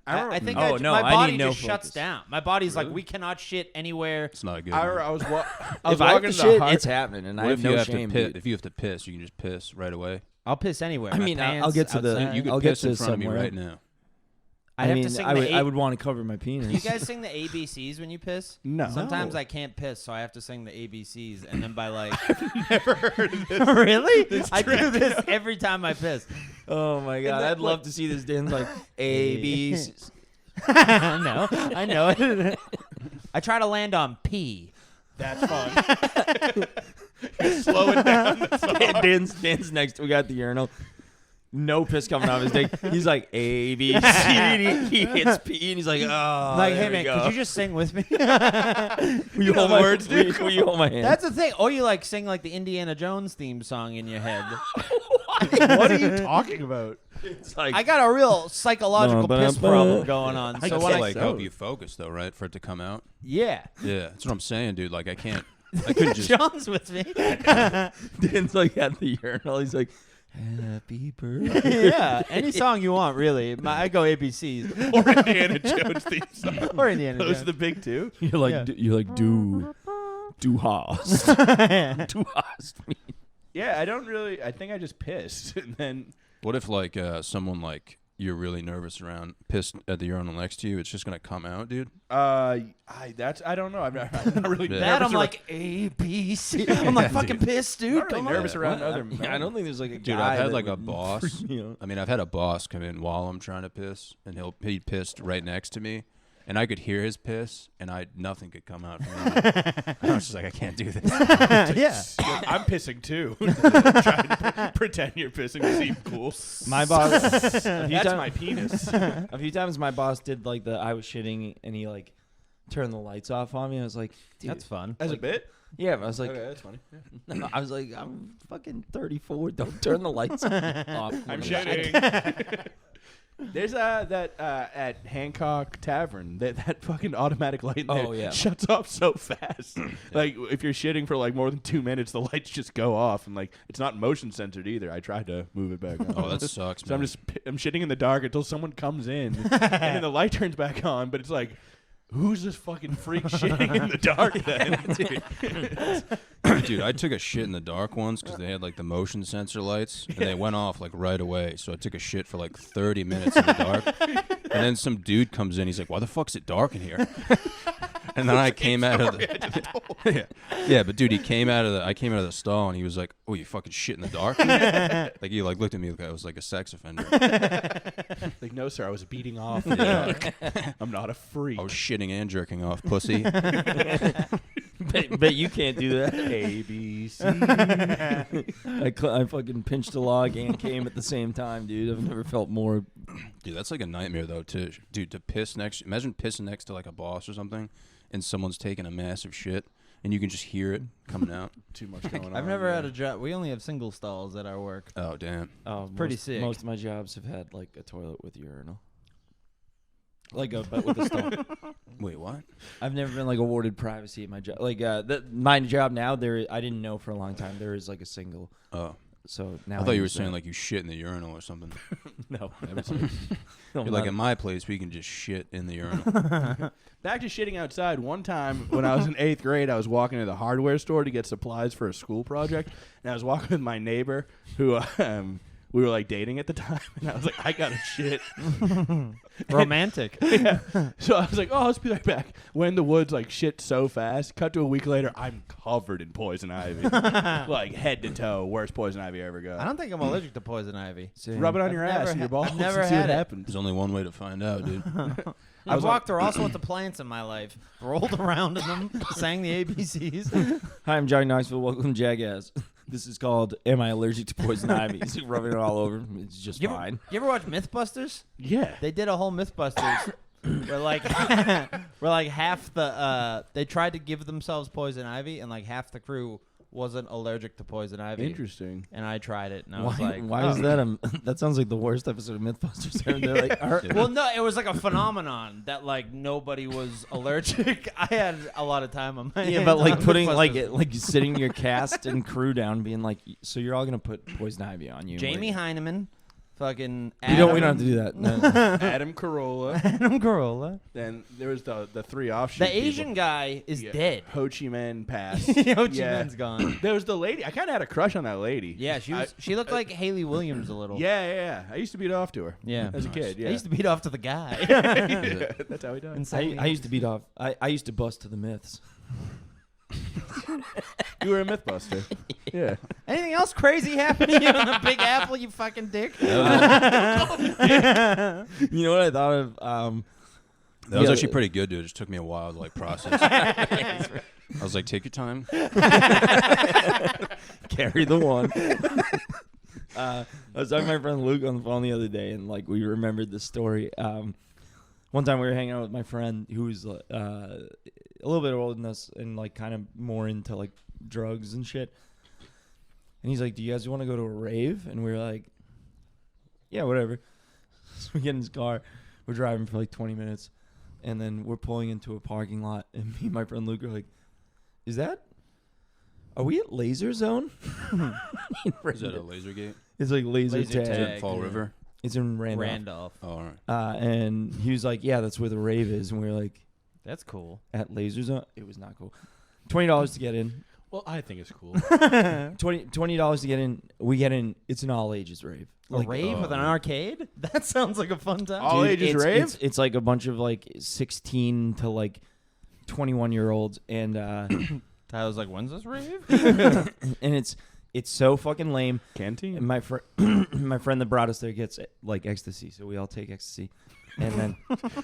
I think
Oh, no,
my
I
body
need no
just shuts
focus.
down. My body's like, we cannot shit anywhere.
It's not good.
I was
If I have
walking
to
to
shit,
the
it's happening, and I
What
have
if you
no
have
shame.
to piss?
Dude.
If you have to piss, you can just piss right away.
I'll piss anywhere.
I
My
mean, I'll
pants,
get to the-
outside.
You could
I'll get
piss in
to
front of me
somewhere.
right now.
I have
mean,
to sing
I
the
would,
A-
I would want to cover my penis.
Do you guys sing the ABCs when you piss?
No.
Sometimes I can't piss, so I have to sing the ABCs, and then by like,
never heard of this.
really? I do this every time I piss.
Oh my god,
then,
I'd love to see this dance like A B.
No, I know it. I try to land on P.
That's fun. Slow it down.
Dan's next. We got the urinal. No piss coming out of his dick. He's like A B C D. He hits P and he's like, oh,
Like,
there
hey
we
man,
go.
could you just sing with me?
Will you
know
hold
the
my
words, dude?
Will you hold my hand?
That's the thing. Or you like sing like the Indiana Jones theme song in your head.
What are you talking about?
It's like
I got a real psychological piss problem going on.
I
So
guess
when I
like
so.
help you focus though, right? For it to come out.
yeah,
Yeah, that's what I'm saying, dude. Like I couldn't just.
John's with me.
Dan's like at the urinal. He's like, happy birthday.
Yeah, any song you want, really. I go ABCs
Or Indiana Jones theme song.
or Indiana
Those
Jones.
are the big two.
You're like,
Yeah.
you're like, do hast. Do hast me.
Yeah, I think I just pissed. And then
What if like someone like you're really nervous around pissed at the urinal next to you? It's just gonna come out, dude.
I don't know. I'm not really
Yeah.
That
nervous
I'm like ABC. I'm like fucking pissed, dude.
I'm not really
Come on.
nervous around
What?
other
Yeah, I don't think there's like a
Dude,
guy
I've had
that
like a
would
boss.
freak me out.
I mean, I've had a boss come in while I'm trying to piss, and he pissed right next to me, and I could hear his piss, and nothing could come out from me. I was just like, I can't do this.
Yeah.
I'm pissing too. Trying to pretend you're pissing to seem cool.
My boss.
That's my penis.
A few times my boss did like I was shitting and he like turned the lights off on me. I was like, dude.
That's fun.
As a bit?
Yeah, I was like,
Okay, that's funny.
no, I was like, I'm fucking 34. Don't turn the lights off.
I'm
when
shitting. There's that at Hancock Tavern that fucking automatic light in there
Oh, yeah.
shuts off so fast. Like if you're shitting for like more than 2 minutes, the lights just go off, and like it's not motion censored either. I tried to move it back on.
Oh, that sucks,
So
man.
I'm shitting in the dark until someone comes in, and then the light turns back on. But it's like, who's this fucking freak shitting in the dark then?
Dude, I took a shit in the dark once because they had like the motion sensor lights, and they went off like right away. So I took a shit for like 30 minutes in the dark, and then some dude comes in. He's like, "Why the fuck's it dark in here?" And then I came out of the yeah, but dude, I came out of the stall, and he was like, "Oh, you fucking shit in the dark?" Like he like looked at me like I was like a sex offender.
Like, no, sir, I was beating off.
Yeah.
I'm not a freak.
I was shitting and jerking off, pussy.
Bet you can't do that.
A B C.
I fucking pinched a log and came at the same time, dude. I've never felt more.
Dude, that's like a nightmare though. To piss next. Imagine pissing next to like a boss or something, and someone's taking a massive shit, and you can just hear it coming out.
Too much going on.
I've never had a job. We only have single stalls at our work.
Oh damn.
Oh,
Pretty
most,
sick.
Most of my jobs have had like a toilet with urinal. Like but with a stall.
Wait, what?
I've never been like awarded privacy at my job. Like my job now, I didn't know for a long time there is like a single.
Oh,
So now
I thought you were
use
saying
that.
like you shit in the urinal or something.
no.
You're like at my place, we can just shit in the urinal.
Back to shitting outside. One time when I was in 8th grade, I was walking to the hardware store to get supplies for a school project, and I was walking with my neighbor who we were like dating at the time, and I was like, I gotta shit.
Romantic.
Yeah. So I was like, oh, let's be right back. Went in the woods, like shit so fast. Cut to a week later, I'm covered in poison ivy, like head to toe. Worst poison ivy I ever got.
I don't think I'm allergic to poison ivy.
Rub it on your
I've
ass
never
and your
ha-
balls.
I've never
and see
had
what
it.
happens.
There's only one way to find out, dude.
I've walked through all sorts of plants in my life, rolled around in them, sang the ABCs.
Hi, I'm Johnny Knoxville. Welcome to Jackass. This is called "Am I Allergic to Poison Ivy?" He's rubbing it all over. It's just
You
fine.
ever watch MythBusters?
Yeah.
They did a whole MythBusters where like half the they tried to give themselves poison ivy, and like half the crew wasn't allergic to poison ivy.
Interesting.
And I tried it, and I was like,
Why is that? That sounds like the worst episode of MythBusters ever. They're like, "All right."
Well, no, it was like a phenomenon that like nobody was allergic. I had a lot of time on my
Yeah,
hands
but like
on
putting
MythBusters.
like sitting your cast and crew down, being like, so you're all gonna put poison ivy on you.
Jamie
Like,
Heineman, fucking
We don't have to do that. No.
Adam Carolla.
Adam Carolla.
Then there was the three offshoot.
The Asian guy is dead.
Ho Chi Minh passed.
Ho Chi Minh's gone.
There was the lady. I kind of had a crush on that lady.
Yeah, she looked like Haley Williams a little.
Yeah. I used to beat off to her.
Yeah.
As a kid. Yeah.
I used to beat off to the guy.
Yeah, that's how he does.
I used to beat off. I used to bust to the myths.
You were a Mythbuster. Yeah.
Anything else crazy happening to you in the Big Apple, you fucking dick?
You know what I thought of?
That was actually pretty good, dude. It just took me a while to like process. I was like, take your time.
Carry the one. I was talking to my friend Luke on the phone the other day, and like we remembered this story. One time we were hanging out with my friend who was a little bit older than us and like kind of more into like drugs and shit. And he's like, "Do you guys want to go to a rave?" And we were like, "Yeah, whatever." So we get in his car. We're driving for like 20 minutes, and then we're pulling into a parking lot. And me and my friend Luke are like, "Are we at Laser Zone?"
Is that a laser gate?
It's like laser
Laser
tag.
Is
tag.
it Fall River?
It's in Randolph.
Randolph.
Oh, all right.
And he was like, "Yeah, that's where the rave is." And we were like,
That's cool.
"At Laser Zone?" It was not cool. $20 to get in.
Well, I think it's cool.
$20 to get in. We get in. It's an all ages rave.
A rave with an arcade? That sounds like a fun time.
All
Dude,
ages
it's,
rave?
It's like a bunch of like 16 to like 21-year-olds, and
Tyler's like, when's this rave?
and it's so fucking lame.
Canteen.
And my friend that brought us there gets like ecstasy, so we all take ecstasy, and then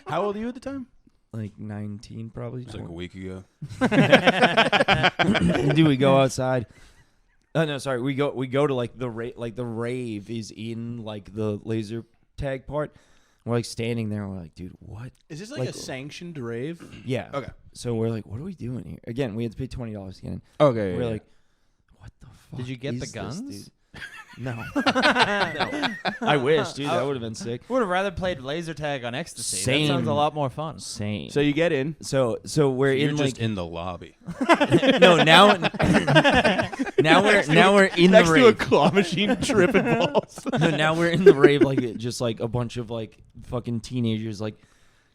How old are you at the time?
like 19 probably.
It was like a week ago.
Do we go outside? No, sorry. We go to like the rave is in like the laser tag part. We're like standing there. And we're like, dude, what?
Is this like
Like-
a sanctioned rave?
Yeah.
Okay.
So we're like, what are we doing here? Again, we had to pay $20 to get in.
Okay.
We're like, what the fuck?
Did you get
is
the
this,
guns?
dude? No. No. I wish, dude. That would have been sick.
Would have rather played laser tag on ecstasy.
Same.
That sounds a lot more fun.
Insane.
So you get in.
So we're
You're
in
just
like
in the lobby.
no now we're in
Next
the
to a
rave.
claw machine tripping balls.
No, now we're in the rave like just like a bunch of like fucking teenagers like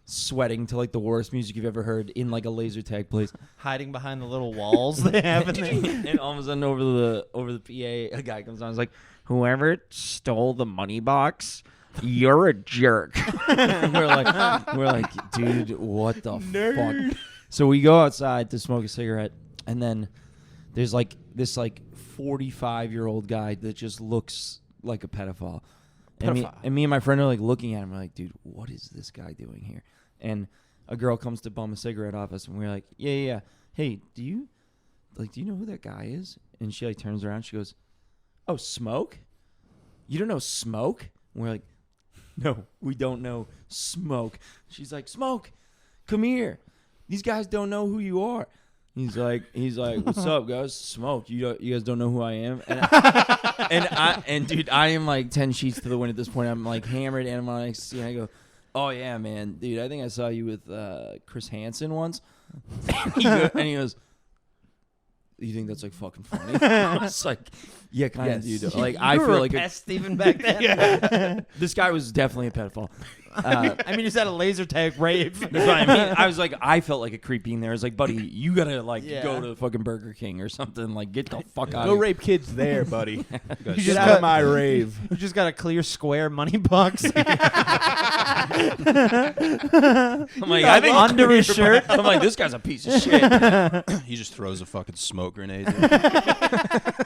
sweating to like the worst music you've ever heard in like a laser tag place.
Hiding behind the little walls they have in there.
And all of a sudden over the PA a guy comes on and is like, "Whoever stole the money box, you're a jerk." we're like, dude, what the fuck? So we go outside to smoke a cigarette, and then there's like this like 45-year-old guy that just looks like a pedophile. And me and my friend are like looking at him. We're like, dude, what is this guy doing here? And a girl comes to bum a cigarette off us, and we're like, yeah. Hey, do you know who that guy is? And she like turns around. She goes, "Oh, Smoke? You don't know Smoke?" And we're like, "No, we don't know Smoke." She's like, "Smoke, come here. These guys don't know who you are." He's like, "What's up, guys? Smoke. You guys don't know who I am?" And dude, I am like 10 sheets to the wind at this point. I'm like hammered and I'm on ecstasy. And I go, "Oh yeah, man, dude. I think I saw you with Chris Hansen once." And he goes, "You think that's like fucking funny?" I was like, "Yeah, kind of, dude." Like I
You were
feel
a
like
pest even back then.
this guy was definitely a pedophile.
I mean, he's at a laser tag rave.
That's what I mean. I was like, I felt like a creep being there. I was like, "Buddy, you gotta like
Yeah.
go to fucking Burger King or something. Like, get the fuck out
Go
of here."
rape kids there, buddy.
Guys,
Get
just
out
got-
of my rave.
You just got a clear square money box
I'm like, I think
under his shirt.
I'm like, this guy's a piece of shit.
he just throws a fucking smoke grenade. Dude.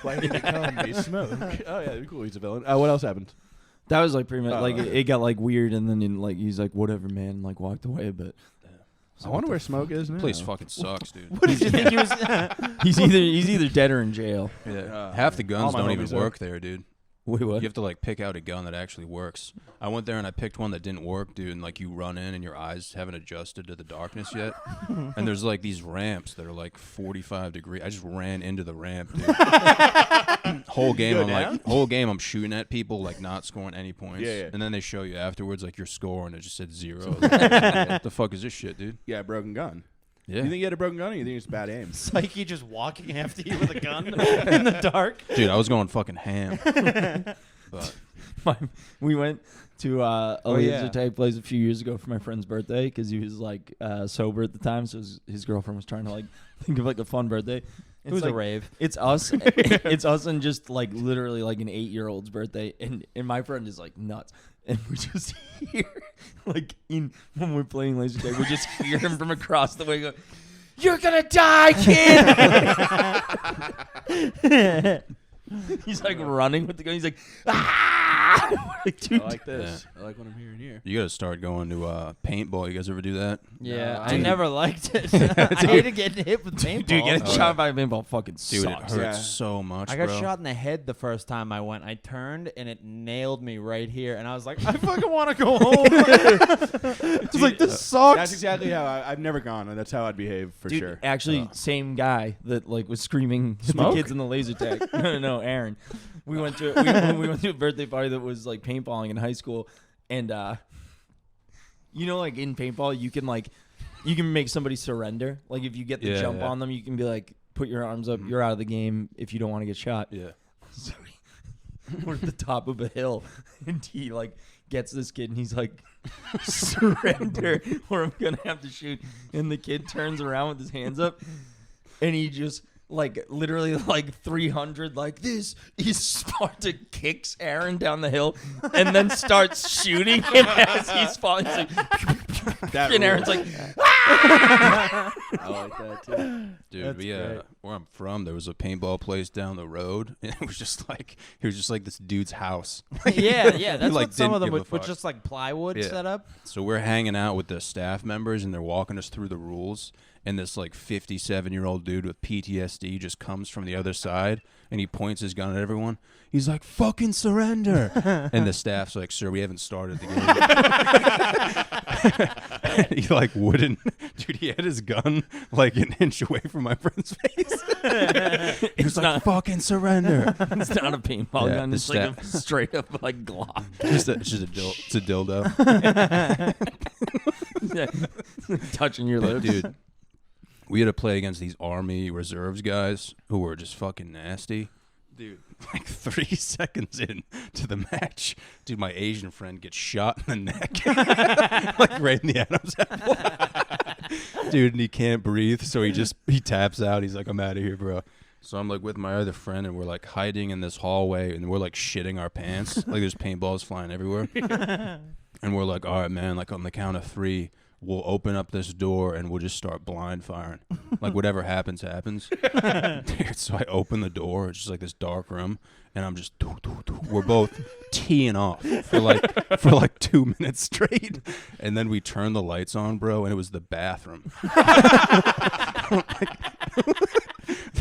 Why did it come? Be smoke. Oh yeah, that'd be cool. He's a villain. What else happened?
That was like pretty much
Oh.
like it got like weird, and then like he's like, "Whatever, man," and, like walked away. But
I wonder where Smoke is now.
Place fucking sucks, dude.
What did you think he was?
he's either dead or in jail.
Yeah. Half the
all
guns
my
don't
homies
even
are.
work there, dude.
Wait, what?
You have to like pick out a gun that actually works. I went there and I picked one that didn't work, dude. And like you run in and your eyes haven't adjusted to the darkness yet. And there's like these ramps that are like 45 degrees. I just ran into the ramp, dude. Whole game I'm shooting at people like not scoring any points.
Yeah.
And then they show you afterwards like your score and it just said 0. What the fuck is this shit, dude?
Yeah, broken gun.
Yeah.
You think you had a broken gun, or you think it's bad aim?
Psyche just walking after you with a gun in the dark.
Dude, I was going fucking ham. But
we went to a laser
yeah.
tag place a few years ago for my friend's birthday because he was like sober at the time, so his girlfriend was trying to like think of like a fun birthday.
It was
like,
a rave.
It's us. It's us and just like literally like an 8-year-old's birthday, and my friend is like nuts, and we just hear like when we're playing laser tag, we just hear him from across the way go, "You're gonna die, kid!" He's like running with the gun. He's like, ah! Like, dude,
I like this. I like what I'm hearing here.
You gotta start going to paintball. You guys ever do that?
Yeah, I
Dude.
never liked it. I hated getting hit with paintball.
dude, getting
Oh,
shot by a paintball fucking
Dude,
sucks.
it hurts
Yeah.
so much.
I got
bro.
shot in the head the first time I went. I turned and it nailed me right here, and I was like, I fucking want to go home. It's like this sucks.
That's exactly how I've never gone, and that's how I'd behave for
Dude,
sure.
actually, same guy that like was screaming at the
Smoke?
kids in the laser tag. No, Aaron. We went to we went to a birthday party that was like paintballing in high school, and you know, like in paintball, you can make somebody surrender. Like if you get the jump on them, you can be like, put your arms up, you're out of the game if you don't want to get shot.
Yeah.
So we're at the top of a hill, and he like gets this kid, and he's like, surrender, or I'm gonna have to shoot. And the kid turns around with his hands up, and he just like literally like 300 like this. He Sparta kicks Aaron down the hill, and then starts shooting him as he's falling. He's like,
That
and Aaron's
rules.
like,
I like that too.
Dude,
That's
we
great.
where I'm from, there was a paintball place down the road, and it was just like this dude's house.
Yeah, that's
like,
what some of them
didn't give a
with
fuck.
just like plywood
Yeah.
set up.
So we're hanging out with the staff members, and they're walking us through the rules. And this like 57-year-old dude with PTSD just comes from the other side, and he points his gun at everyone. He's like, "Fucking surrender!" And the staff's like, "Sir, we haven't started the game." He like wouldn't. Dude, he had his gun like an inch away from my friend's face. He was like, "Fucking surrender!"
it's not a paintball
Yeah,
gun.
the
It's like a straight up like Glock.
It's just a it's a dildo,
Touching your lips.
dude. We had to play against these Army Reserves guys who were just fucking nasty. Dude, like 3 seconds in to the match, dude, my Asian friend gets shot in the neck. Like right in the Adam's apple. Dude, and he can't breathe, so he taps out. He's like, "I'm out of here, bro." So I'm like with my other friend, and we're like hiding in this hallway, and we're like shitting our pants. Like there's paintballs flying everywhere. And we're like, "All right, man, like on the count of 3, we'll open up this door and we'll just start blind firing. Like whatever happens, happens." Dude, so I open the door. It's just like this dark room, and I'm just we're both teeing off for like 2 minutes straight, and then we turn the lights on, bro, and it was the bathroom.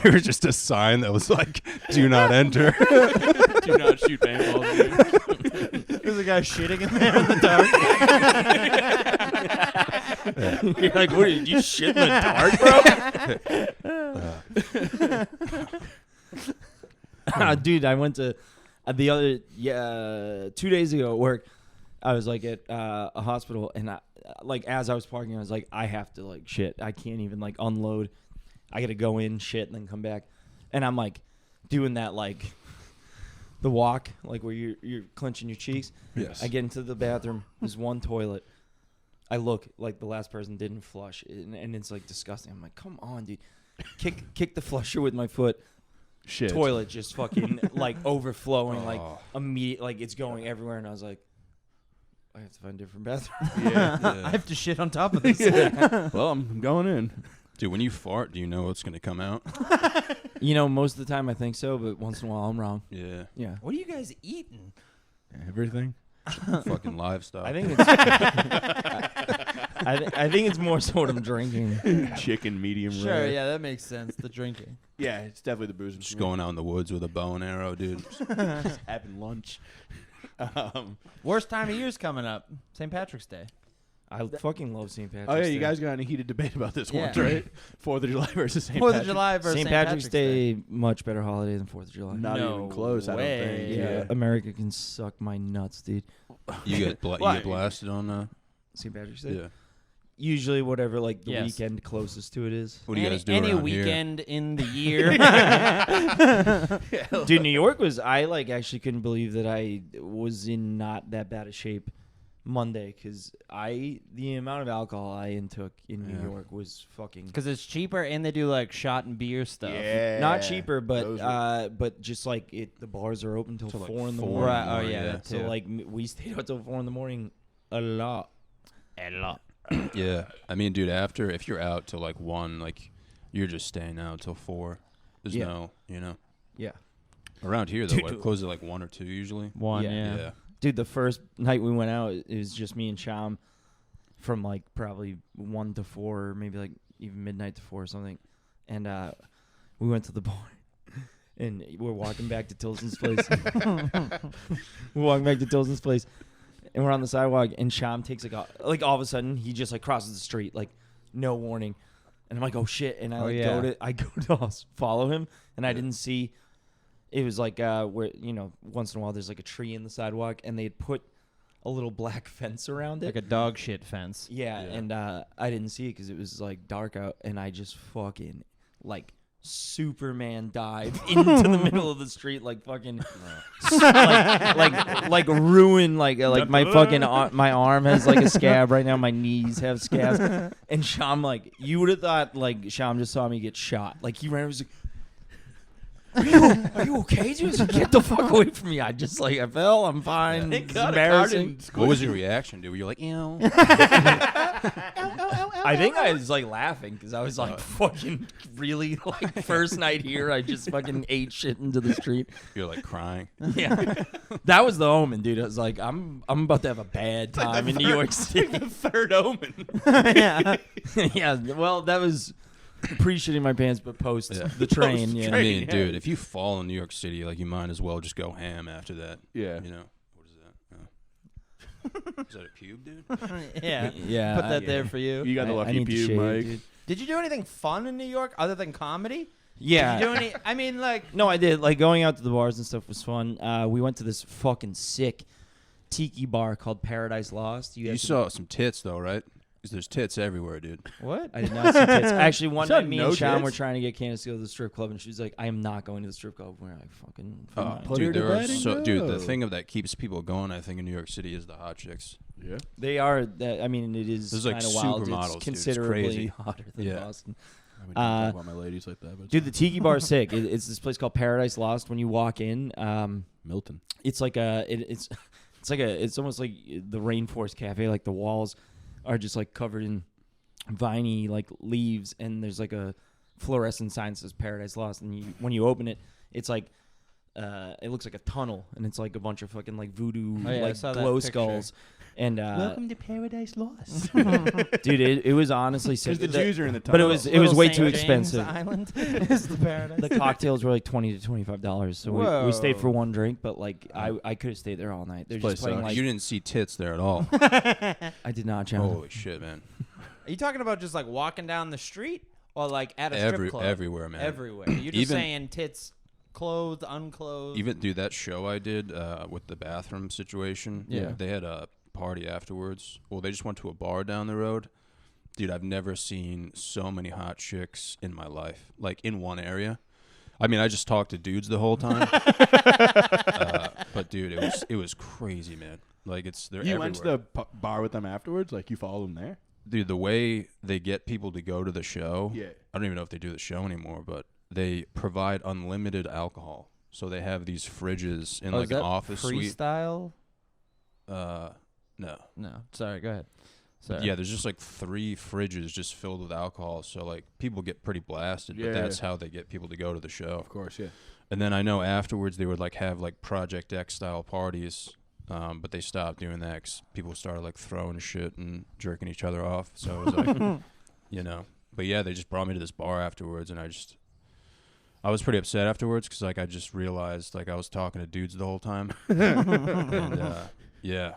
There was just a sign that was like, "Do not enter."
Do not shoot paintballs.
There's a guy shitting in there in the dark.
You're like, what did you shit in the dark, bro? Dude, I went to the other 2 days ago at work. I was like at a hospital, and like as I was parking, I was like, I have to like shit. I can't even like unload. I got to go in, shit, and then come back. And I'm like doing that like the walk, like where you're clenching your cheeks.
Yes.
I get into the bathroom. There's one toilet. I look like the last person didn't flush, and it's like disgusting. I'm like, come on, dude. Kick the flusher with my foot.
Shit.
Toilet just fucking like overflowing, like
Oh.
immediate, like it's going everywhere. And I was like, I have to find a different bathroom.
Yeah.
I have to shit on top of this.
Well, I'm going in.
Dude, when you fart, do you know what's gonna come out?
You know, most of the time I think so, but once in a while I'm wrong.
Yeah,
Yeah.
What are you guys eating?
Everything.
fucking livestock.
I think it's. I think it's more so what I'm drinking.
Chicken medium
Sure,
rare.
yeah, that makes sense. The drinking.
Yeah, it's definitely the booze.
just going out in the woods with a bow and arrow, dude.
having lunch.
Worst time of year's coming up. St. Patrick's Day.
I fucking love St. Patrick's
Oh yeah,
Day.
you guys got in a heated debate about this
Yeah.
once, right? 4th of July versus St.
4th
Patrick's.
of July versus
St. Patrick's Day, much better holiday than 4th of July.
Not
No
even close. I don't
way.
think.
Yeah, America can suck my nuts, dude.
You get
Well,
you get blasted on
St. Patrick's Day.
yeah.
Usually, whatever like the
Yes.
weekend closest to it is.
What do you guys do
Any
around here?
weekend in the year.
Dude, New York was. I like actually couldn't believe that I was in not that bad a shape Monday because the amount of alcohol I intook in New York was fucking.
Because it's cheaper and they do like shot and beer stuff.
Yeah.
Not cheaper,
Those
but just like the bars are open till
Till, like,
4 in the
4
morning.
Right. Oh,
Yeah.
yeah. That
So
too.
like we stayed out till 4 in the morning a lot.
A lot.
Yeah, I mean, dude, if you're out till like 1, like you're just staying out till 4. There's
Yeah.
no,
Yeah.
Around here though,
Dude.
it closes at like 1 or 2 usually.
One,
Yeah.
yeah.
Dude, the first night we went out, it was just me and Sham from like probably 1 to 4, or maybe like even midnight to 4 or something. And we went to the bar. And we're walking back to Tilson's place. We're walking back to Tilson's place. And we're on the sidewalk. And Sham takes like all of a sudden, he just like crosses the street, like no warning. And I'm like, oh shit. And I go to follow him. And I didn't see. It was like where, once in a while there's like a tree in the sidewalk. And they'd put a little black fence around it.
Like a dog shit fence.
Yeah. And I didn't see it because it was like dark out. And I just fucking like Superman dived into the middle of the street, like fucking, like ruin, like my fucking my arm has like a scab right now. My knees have scabs, and Sham, like you would have thought, like Sham just saw me get shot. Like he ran, was like, "Are you okay, dude?" Like, get the fuck away from me! I fell. I'm fine. It's embarrassing.
What was your reaction, dude? Were you like, ew?
I think I was like laughing because I was like, fucking really, like first night here, I just fucking ate shit into the street.
You're like crying.
Yeah, that was the omen, dude. I was like, I'm about to have a bad time in New York City.
the third omen.
Yeah.
Yeah, well, that was pre-shitting my pants, but post the train. Yeah,
I mean, dude, if you fall in New York City, like you might as well just go ham after that.
Yeah.
You know what is that? Is that a pube, dude?
Yeah.
yeah.
Put that there for you.
You got the
I
lucky
need to
pube,
shave,
Mike.
dude.
Did you do anything fun in New York other than comedy?
Yeah.
Did you do any? I mean, like,
No, I did. Like going out to the bars and stuff was fun. We went to this fucking sick tiki bar called Paradise Lost.
You saw some tits though, right? Because there's tits everywhere, dude.
What?
I did not see tits. Actually, one
Saw
night me
no
and Sean
tits?
were trying to get Candace to go to the strip club, and she was like, "I am not going to the strip club." We're like, "Fucking fine."
Put her
Dude,
to
there are
bed and
so, dude. The
go.
thing of that keeps people going, I think, in New York City is the hot chicks.
Yeah.
They are. That I mean, it is
There's, like,
kind of wild.
supermodels,
It's
dude. It's
considerably
crazy.
hotter than
Yeah.
Boston.
I would talk about my ladies like that, but
Dude, the tiki bar is sick. It's this place called Paradise Lost. When you walk in,
Milton.
it's like it's almost like the Rainforest Cafe. Like the walls are just like covered in viney like leaves, and there's like a fluorescent sign that says Paradise Lost. And when you open it, it's like it looks like a tunnel, and it's like a bunch of fucking like voodoo
Oh, yeah, I
like
saw that
glow
picture.
skulls. And
to Paradise Lost.
dude, it was honestly sick.
Because the Jews are in the
But
tunnel.
it was way
St.
too
James
expensive.
Island is the paradise.
The cocktails were like $20 to $25, so we stayed for one drink. But like I could have stayed there all night. They're
Place
just playing
sucks.
like
You didn't see tits there at all.
I did not, John.
Holy shit, man!
are you talking about just like walking down the street or like at a strip club?
Everywhere, man.
Everywhere. You're just
Even-
saying tits, clothed, unclothed.
Even dude, that show I did with the bathroom situation.
Yeah.
They had a party afterwards. Well, they just went to a bar down the road. Dude, I've never seen so many hot chicks in my life, like in one area. I mean, I just talked to dudes the whole time. But dude, it was crazy, man. Like they're
You
everywhere.
went to the bar with them afterwards? Like you followed them there?
Dude, the way they get people to go to the show.
Yeah.
I don't even know if they do the show anymore, but they provide unlimited alcohol. So they have these fridges in like an office suite.
freestyle?
No.
No. Sorry. Go ahead. Sorry.
Yeah, there's just like 3 fridges just filled with alcohol. So like people get pretty blasted,
Yeah.
but that's how they get people to go to the show.
Of course, yeah.
And then I know afterwards they would like have like Project X style parties, but they stopped doing that 'cause people started like throwing shit and jerking each other off. So it was like, you know. But yeah, they just brought me to this bar afterwards, and I was pretty upset afterwards because like I just realized like I was talking to dudes the whole time. And yeah.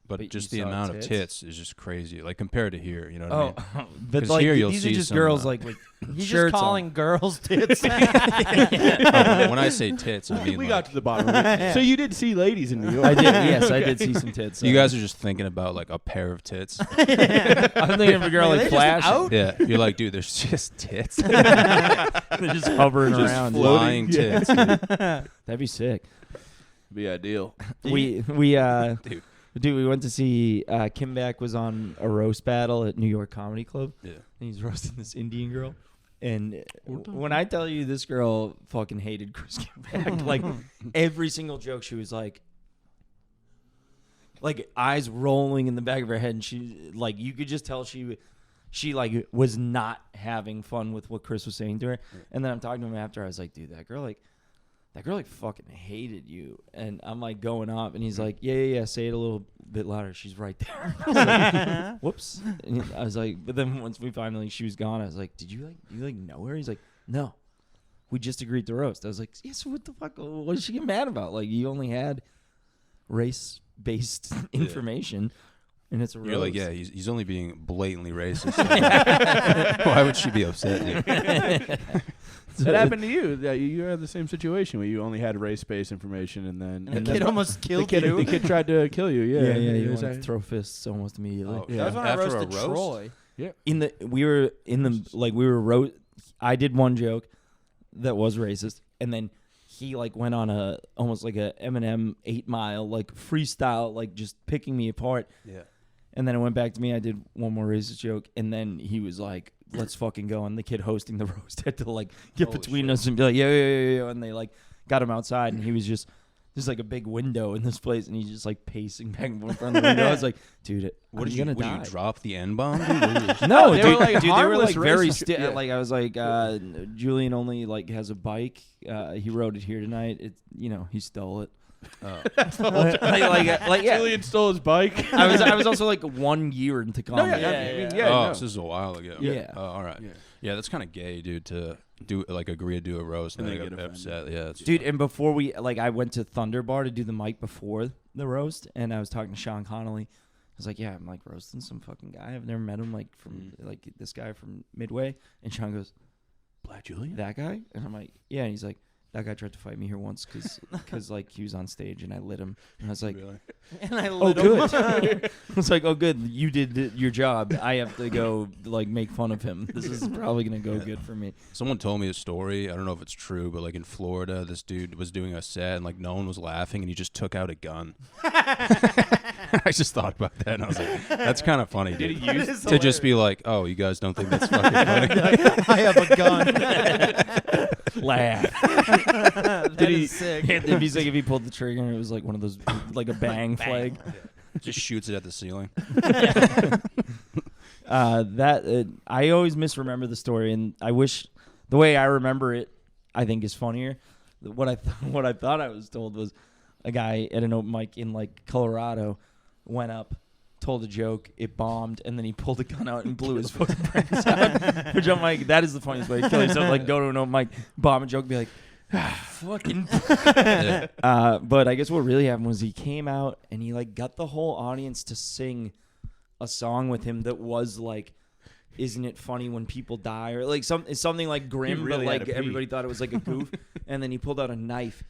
but
But
just
you
the
saw
amount of
tits?
tits is just crazy. Like compared to here, you know what
Oh,
I mean?
but
'Cause
like
here you'll
these are
see
just
some,
girls like with
He's
shirts
just calling
on.
girls tits.
Oh, but when I say tits, I mean
we
like,
got to the bottom of it. So you did see ladies in New York.
I did. Yes, I did see some tits.
you guys are just thinking about like a pair of tits.
I'm thinking of a girl
Wait,
like
they just
flashing.
out?
Yeah, you're like, dude, there's just tits,
They're just hovering
just
around.
flying tits. Dude.
That'd be sick.
Be ideal.
We dude, we went to see Kim Back was on a roast battle at New York Comedy Club.
Yeah.
And he's roasting this Indian girl. And when I tell you this girl fucking hated Chris Kim Back, like every single joke she was like eyes rolling in the back of her head, and she like you could just tell she like was not having fun with what Chris was saying to her. And then I'm talking to him after. I was like, dude, that girl fucking hated you. And I'm like going off, and he's like, yeah, say it a little bit louder. She's right there. I was like, whoops. And I was like, but then once she was gone, I was like, did you know her? He's like, no, we just agreed to roast. I was like, yes, what the fuck? What did she get mad about? Like, you only had race-based information. And it's a roast.
You're like, yeah, he's only being blatantly racist. Why would she be upset, dude?
That happened to you. You had the same situation where you only had race-based information, and then
And the kid almost killed
the
you.
kid tried to kill you. Yeah,
he
was
wanted to throw fists almost immediately.
Oh,
That was when I
After a
roasted
roast?
Troy.
I did one joke that was racist, and then he like went on almost like a Eminem 8 Mile like freestyle, like just picking me apart.
Yeah.
And then it went back to me. I did one more racist joke, and then he was like, let's fucking go. And the kid hosting the roast had to like get
Holy
between
shit.
us and be like, yo. And they like got him outside, and he was just, there's like a big window in this place, and he's just like pacing back and forth in front of the window. I was like, dude,
What
I'm
did you
gonna
would
die.
you drop the N bomb, dude? What did you-
No,
They
dude,
were, like,
they were
harmless
like very
racist-
still.
yeah.
Like I was like, Julian only like has a bike. He rode it here tonight. It, he stole it.
Oh.
Yeah.
Julian stole his bike.
I was also like 1 year into comedy.
Oh, this is a while ago.
Yeah.
Oh, all right.
Yeah.
Yeah, that's kind of gay, dude. To do like agree to do a roast and
And
then
then
get
get
upset. Yeah, it's
Dude, and before I went to Thunder Bar to do the mic before the roast, and I was talking to Sean Connolly. I was like, yeah, I'm like roasting some fucking guy. I've never met him, like from like this guy from Midway. And Sean goes,
Black Julian.
that guy? And I'm like, yeah. And he's like, that guy tried to fight me here once because like he was on stage and I lit him. And I was like,
really.
And I
oh,
lit him.
good. I was like, oh, good. You did your job. I have to go like make fun of him. This is probably gonna go good for me.
Someone told me a story. I don't know if it's true, but like in Florida, this dude was doing a set and like no one was laughing, and he just took out a gun. I just thought about that, and I was like, that's kind of funny, dude. To just be like, oh, you guys don't think that's fucking funny?
I have a gun.
Laugh.
That is sick.
He's like, if he pulled the trigger and it was like one of those, like a bang flag.
Just shoots it at the ceiling.
I always misremember the story, and I wish the way I remember it, I think is funnier. What I thought I was told was a guy at an open mic in like Colorado went up, told a joke, it bombed, and then he pulled a gun out and blew his fucking brains out. Which I'm like, that is the funniest way to kill yourself. Like, go to an open mic, bomb a joke, be like, fucking.
Yeah.
But I guess what really happened was he came out and he like got the whole audience to sing a song with him that was like, isn't it funny when people die, or like something like grim,
really
but
had
like
to pee.
everybody thought it was like a goof. And then he pulled out a knife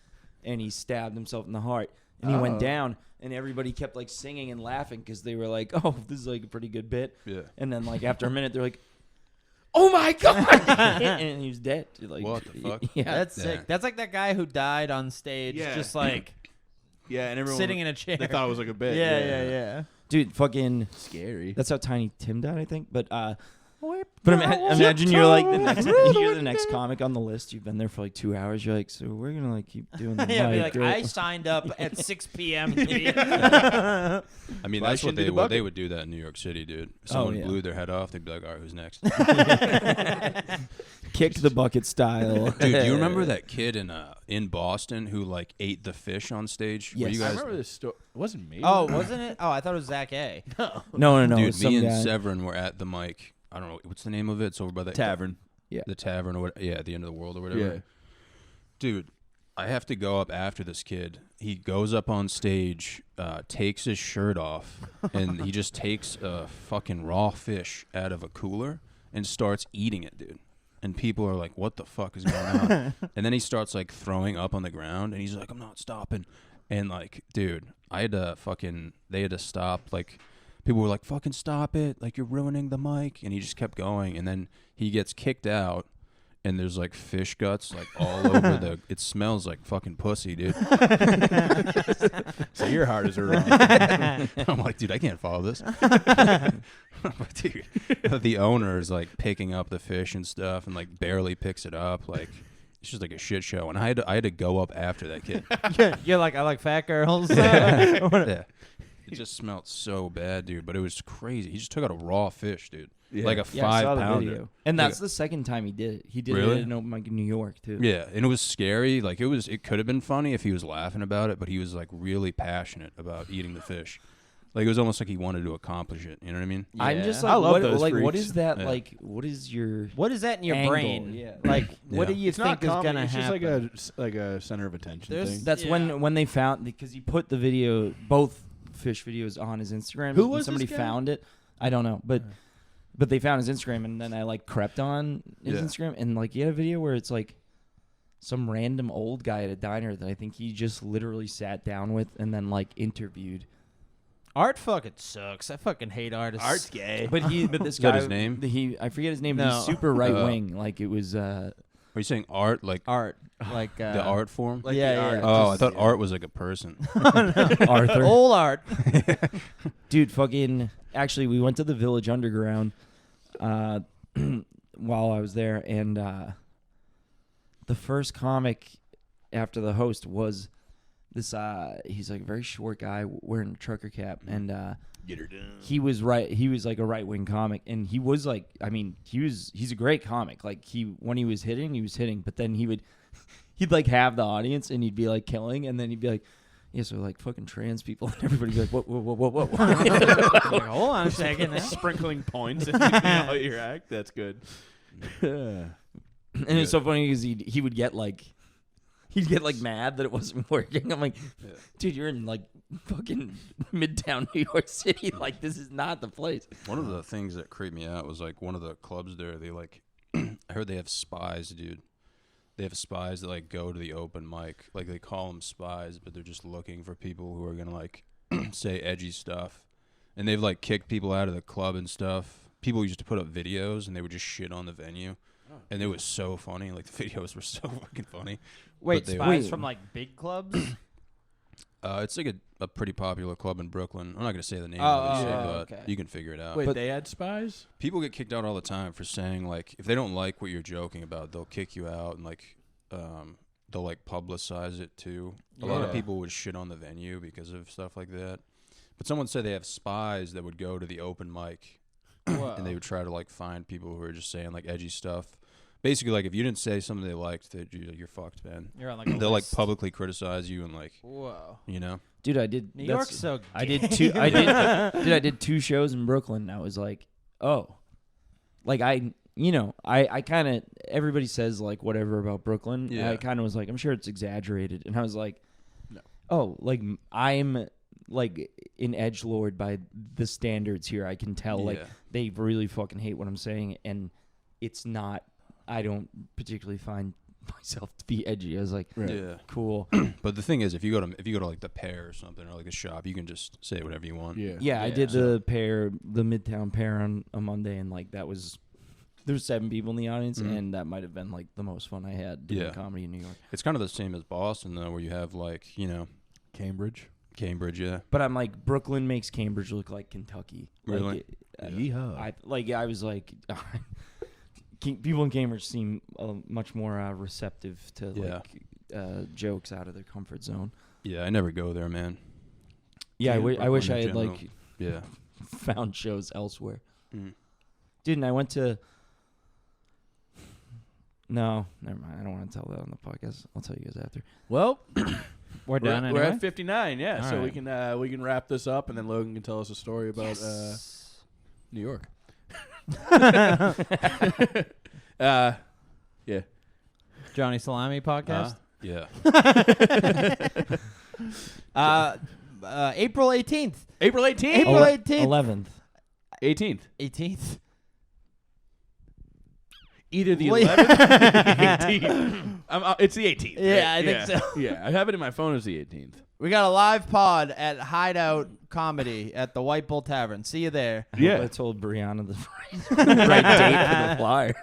and he stabbed himself in the heart, and he went down, and everybody kept like singing and laughing because they were like, oh, this is like a pretty good bit.
Yeah.
And then like after a minute they're like, oh my god, and he was dead. Like,
What the fuck?
Yeah,
That's
Yeah.
sick. That's like that guy who died on stage,
Yeah.
just like
Yeah, and everyone
sitting in a chair.
they thought it was like a bit.
Yeah.
dude, fucking.
Scary.
That's how Tiny Tim died, I think. But imagine you're like you're the next comic on the list. You've been there for like 2 hours. You're like, so we're gonna like keep doing the
Yeah, be
mic,
like,
right?
I signed up at 6 p.m.
I mean,
Why
that's what
shouldn't do the
they would.
bucket?
They would do that in New York City, dude. If someone
yeah.
blew their head off, they'd be like, all right, who's next?
Kick the bucket style.
Dude, do you remember that kid in Boston who like ate the fish on stage? Were
Yes.
you
I
guys?
remember this story. It wasn't me.
Oh, wasn't it? Oh, I thought it was Zach A.
No, it
Dude,
was some
me and
guy.
Severin were at the mic. I don't know what's the name of it. It's over by the
Tavern.
the tavern or what? Yeah, at the end of the world or whatever.
Yeah.
Dude, I have to go up after this kid. He goes up on stage, takes his shirt off, and he just takes a fucking raw fish out of a cooler and starts eating it, dude. And people are like, what the fuck is going on? And then he starts like throwing up on the ground, and he's like, I'm not stopping. And like, dude, they had to stop. Like, people were like, fucking stop it. Like, you're ruining the mic. And he just kept going. And then he gets kicked out. And there's like fish guts like all over it smells like fucking pussy, dude.
So your heart is wrong.
I'm like, dude, I can't follow this. But dude, the owner is like picking up the fish and stuff and like barely picks it up. Like, it's just like a shit show. And I had to go up after that kid.
You're like, I like fat girls.
Yeah. It just smelled so bad, dude. But it was crazy. He just took out a raw fish, dude.
Yeah.
Like a
I saw the
5-pounder.
video. And that's the second time he did it. He did
Really?
it at an open mic in New York too.
Yeah, and it was scary. Like it could have been funny if he was laughing about it, but he was like really passionate about eating the fish. Like it was almost like he wanted to accomplish it. You know what I mean?
I'm just
I
like,
love
what,
those
like what
freaks.
is that
Yeah.
like? What is your
What is that in your
angle?
brain?
Yeah.
Like, what do
Yeah.
you
It's
think
not
is
comedy.
gonna
It's
happen?
just like a center of attention
There's-
thing.
That's when they found, because he put the video, both fish videos on his Instagram.
Who
and
was
somebody
this guy?
found it? I don't know, but they found his Instagram, and then I like crept on his
Yeah.
Instagram, and like he had a video where it's like some random old guy at a diner that I think he just literally sat down with and then like interviewed.
Art fucking sucks. I fucking hate artists.
gay.
But this
Is that
guy,
his name?
I forget his name. But
No.
he's super right wing. Like it was.
Are you saying art like
Art. Like
the art form?
Like
yeah,
the
yeah.
art.
Oh, I thought art was like a person.
Arthur.
Old art.
Dude, fucking. Actually, we went to the Village Underground while I was there, and the first comic after the host was this. He's like a very short guy wearing a trucker cap, and
Get her done.
he was right. He was like a right wing comic, and he was like, I mean, he's a great comic. Like when he was hitting, but then he'd like have the audience, and he'd be like killing, and then he'd be like, yeah, so like fucking trans people, and everybody'd be like, what?
Like, hold on a second. Now.
Sprinkling points in your act. That's good.
And it's so funny because he would get like, he'd get like mad that it wasn't working. I'm like, dude, you're in like fucking Midtown New York City. Like, this is not the place.
One of the things that creeped me out was like one of the clubs there. They like, I heard they have spies, dude. They have spies that like go to the open mic. Like they call them spies, but they're just looking for people who are gonna like say edgy stuff. And they've like kicked people out of the club and stuff. People used to put up videos and they would just shit on the venue. And it was so funny. Like the videos were so fucking funny.
Wait,
But they-
spies from like big clubs?
It's like a pretty popular club in Brooklyn. I'm not gonna say the name,
Oh,
obviously,
oh,
but
okay.
you can figure it out.
Wait,
But-
they had spies?
People get kicked out all the time for saying like if they don't like what you're joking about, they'll kick you out and like they'll like publicize it too. A lot of
Yeah.
people would shit on the venue because of stuff like that. But someone said they have spies that would go to the open mic and they would try to like find people who are just saying like edgy stuff. Basically, like if you didn't say something they liked, you're fucked, man.
You're on like a
They'll like
list.
publicly criticize you and like
Whoa.
you know.
Dude, I did.
New
that's-
York's so
I
gay.
did two. I did 2 shows in Brooklyn. And I was like, oh, like I kind of, everybody says like whatever about Brooklyn.
Yeah.
I kind of was like, I'm sure it's exaggerated, and I was like,
No.
oh, like I'm like an edgelord by the standards here. I can tell like
Yeah.
they really fucking hate what I'm saying, and it's not. I don't particularly find myself to be edgy. I was like,
Right.
Yeah.
cool.
But the thing is, if you go to like the Pear or something or like a shop, you can just say whatever you want.
Yeah.
Yeah, I
Yeah.
did the Midtown Pair on a Monday, and like there was 7 people in the audience,
Mhm.
and that might have been like the most fun I had doing
Yeah.
comedy in New York.
It's kind of the same as Boston though, where you have like
Cambridge.
Cambridge, yeah.
But I'm like, Brooklyn makes Cambridge look like Kentucky.
Really?
Like,
Yeehaw.
I was like, people in Cambridge seem much more receptive to
Yeah.
like jokes out of their comfort zone.
Yeah, I never go there, man.
Yeah,
Yeah,
I wish
Brooklyn
I
in
had
general.
like
Yeah.
found shows elsewhere.
Mm.
Dude, and I went to. No, never mind. I don't want to tell that on the podcast. I'll tell you guys after.
Well,
We're done
we're
anyway.
at 59, yeah.
All
so
right.
we can wrap this up, and then Logan can tell us a story about New York. Yeah.
Johnny Salami podcast.
Yeah.
April 18th.
April 18th.
April 18th.
11th.
18th.
18th.
Either the
Wait.
11th or the 18th. It's the 18th.
Yeah,
right?
I think so.
Yeah, I have it in my phone as the 18th.
We got a live pod at Hideout Comedy at the White Bull Tavern. See you there.
I
Yeah.
hope I told Brianna the right date for the flyer.